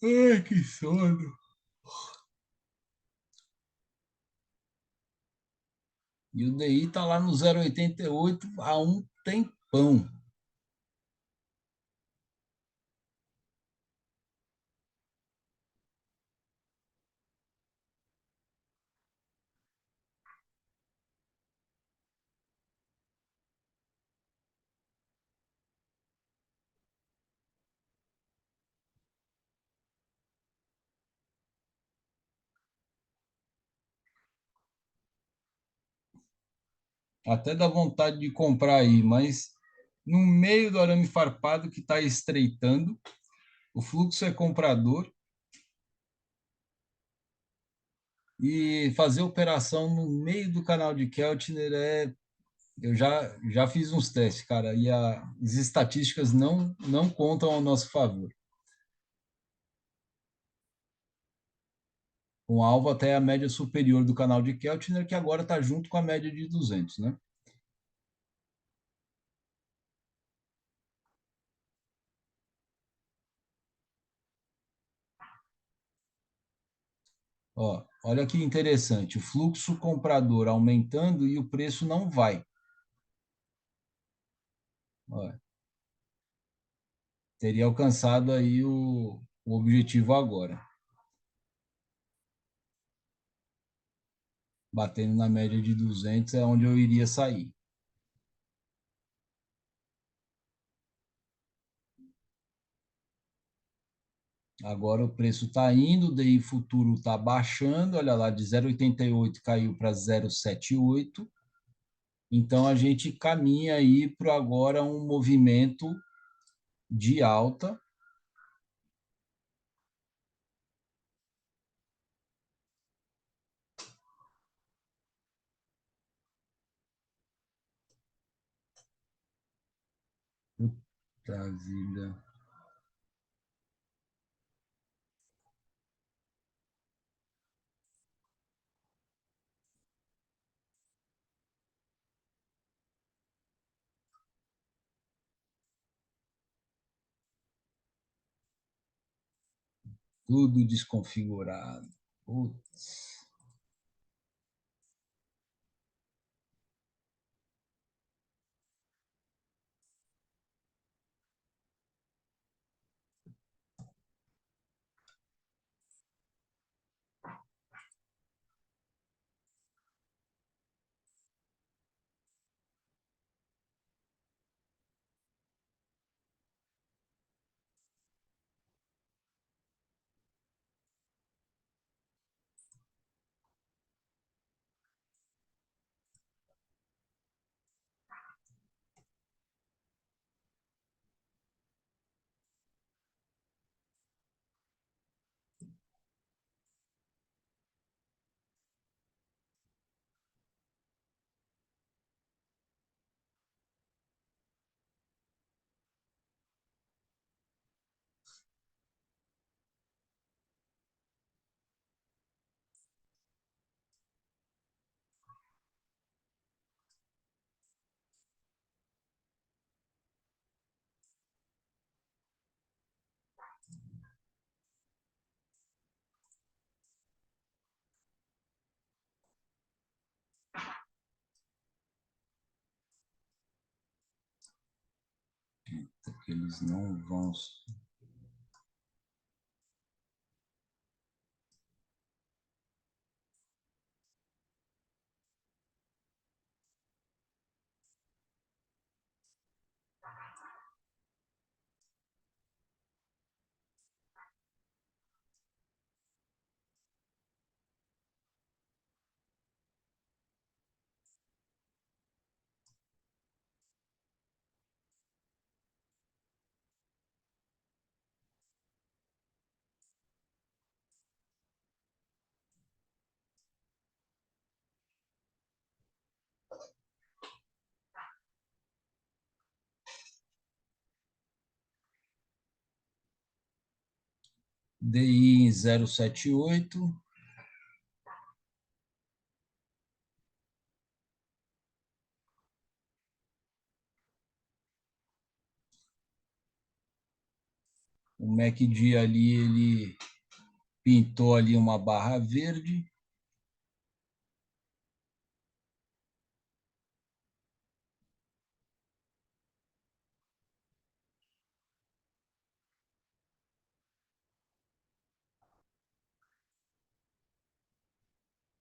Ai, que sono. E o DI está lá no 0,88 há um tempão. Até dá vontade de comprar aí, mas no meio do arame farpado que está estreitando, o fluxo é comprador E fazer operação no meio do canal de Keltner eu já fiz uns testes, cara, e as estatísticas não contam ao nosso favor. Com alvo até a média superior do canal de Keltner, que agora está junto com a média de 200, né? Ó, olha que interessante, o fluxo comprador aumentando e o preço não vai. Ó, teria alcançado aí o objetivo agora, batendo na média de 200 é onde eu iria sair. Agora o preço está indo, o DI futuro está baixando, olha lá, de 0,88 caiu para 0,78. Então a gente caminha aí para agora um movimento de alta. Puta vida. Tudo desconfigurado. Putz. Eles não vão. DI em 0,78. O MACD ali, ele pintou ali uma barra verde.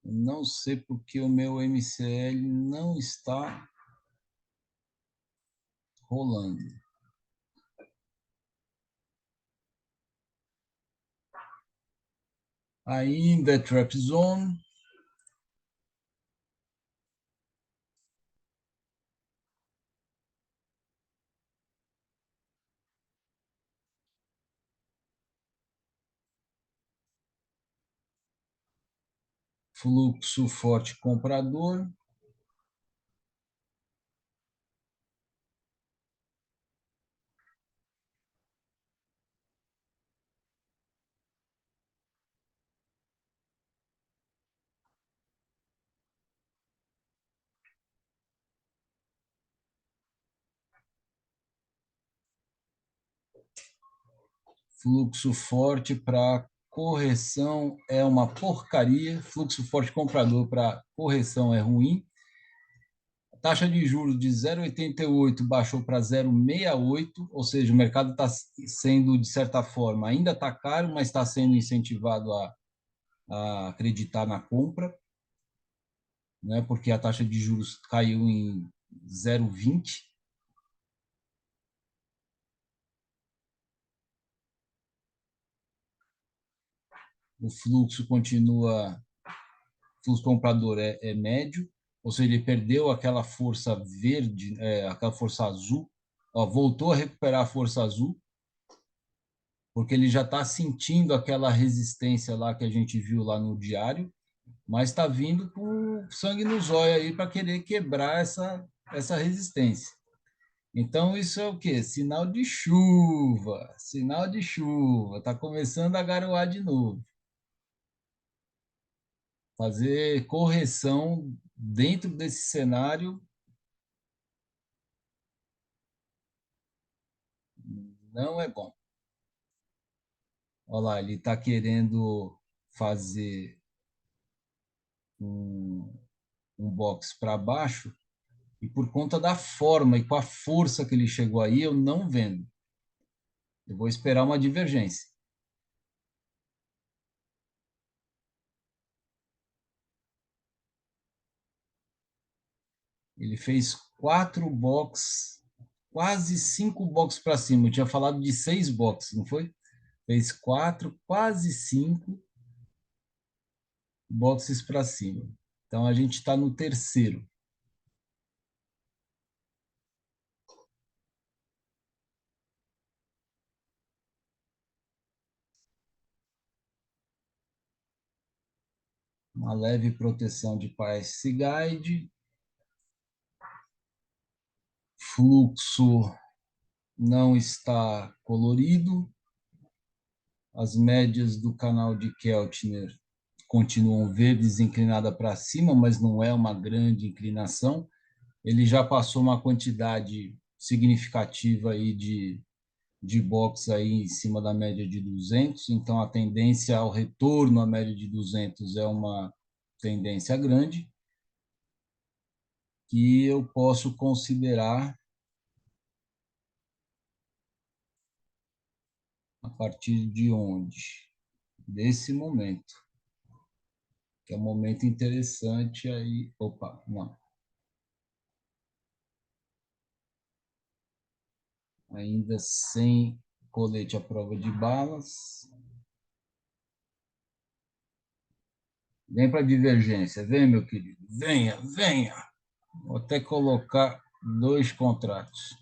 Não sei porque o meu MCL não está rolando. Ainda é trap zone. fluxo forte comprador, fluxo forte para correção é uma porcaria, fluxo forte comprador para correção é ruim. A taxa de juros de 0,88 baixou para 0,68, ou seja, o mercado está sendo, de certa forma, ainda está caro, mas está sendo incentivado a acreditar na compra, né, porque a taxa de juros caiu em 0,20. O fluxo continua, o fluxo comprador é médio, ou seja, ele perdeu aquela força verde, aquela força azul, ó, voltou a recuperar a força azul, porque ele já está sentindo aquela resistência lá que a gente viu lá no diário, mas está vindo com sangue nos olhos aí para querer quebrar essa resistência. Então, isso é o quê? Sinal de chuva, sinal de chuva, está começando a garoar de novo. Fazer correção dentro desse cenário não é bom. Olha lá, ele está querendo fazer um, um box para baixo, e por conta da forma e com a força que ele chegou aí, eu não vendo. Eu vou esperar uma divergência. Ele fez 4 box, quase 5 box para cima. Eu tinha falado de 6 box, não foi? Fez 4, quase 5 boxes para cima. Então a gente está no terceiro. Uma leve proteção de Price Guide. Fluxo não está colorido. As médias do canal de Keltner continuam verdes, inclinada para cima, mas não é uma grande inclinação. Ele já passou uma quantidade significativa aí de box aí em cima da média de 200, então a tendência ao retorno à média de 200 é uma tendência grande, que eu posso considerar a partir de onde? Desse momento, que é um momento interessante aí. Opa, não. Ainda sem colete à prova de balas. Vem para a divergência, vem, meu querido. Venha, venha. Vou até colocar 2 contratos.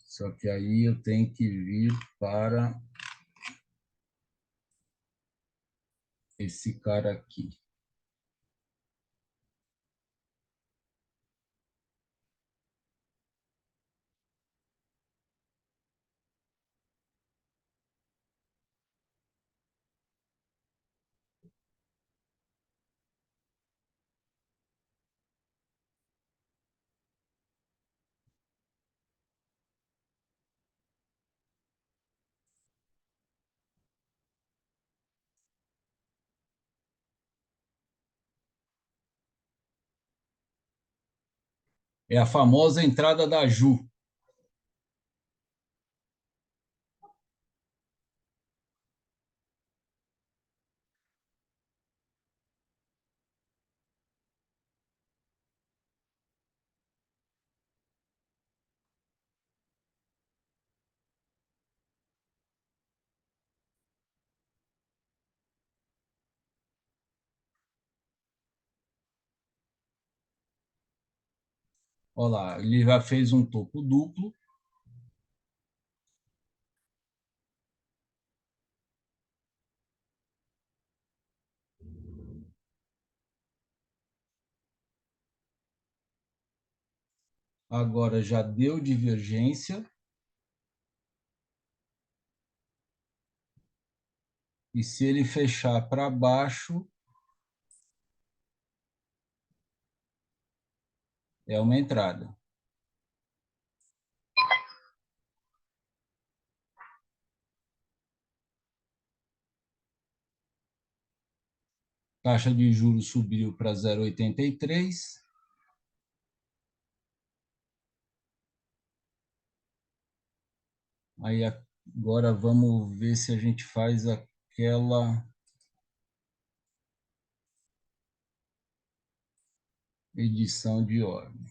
Só que aí eu tenho que vir para esse cara aqui. É a famosa entrada da Ju. Olha lá, ele já fez um topo duplo. Agora já deu divergência. E se ele fechar para baixo, é uma entrada. Taxa de juros subiu para 0,83. Aí agora vamos ver se a gente faz aquela edição de ordem.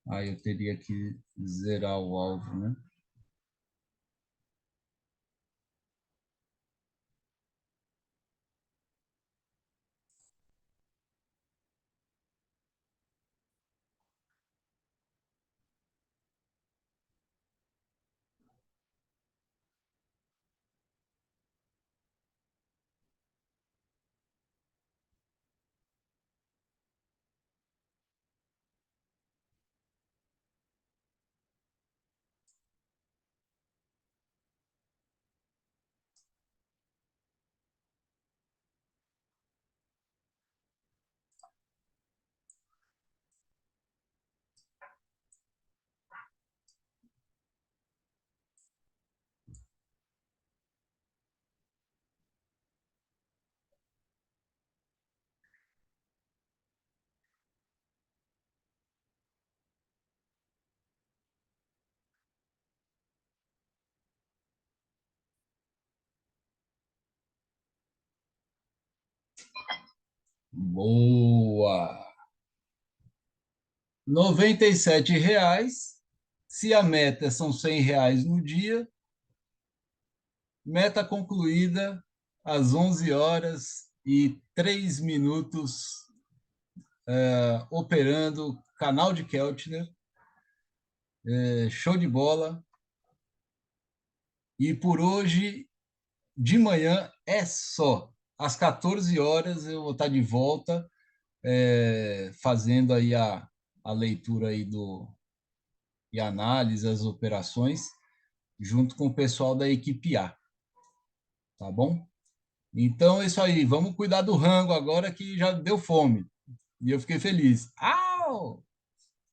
Aí eu teria que zerar o alvo, né? Boa! R$ 97. Se a meta são R$ 100 no dia, meta concluída às 11 horas e 3 minutos, operando canal de Keltner. Show de bola. E por hoje, de manhã, é só. Às 14 horas eu vou estar de volta, fazendo aí a leitura aí e análise das operações, junto com o pessoal da equipe A, tá bom? Então é isso aí, vamos cuidar do rango agora que já deu fome. E eu fiquei feliz. Au!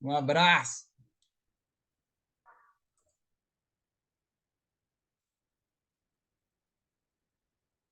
Um abraço!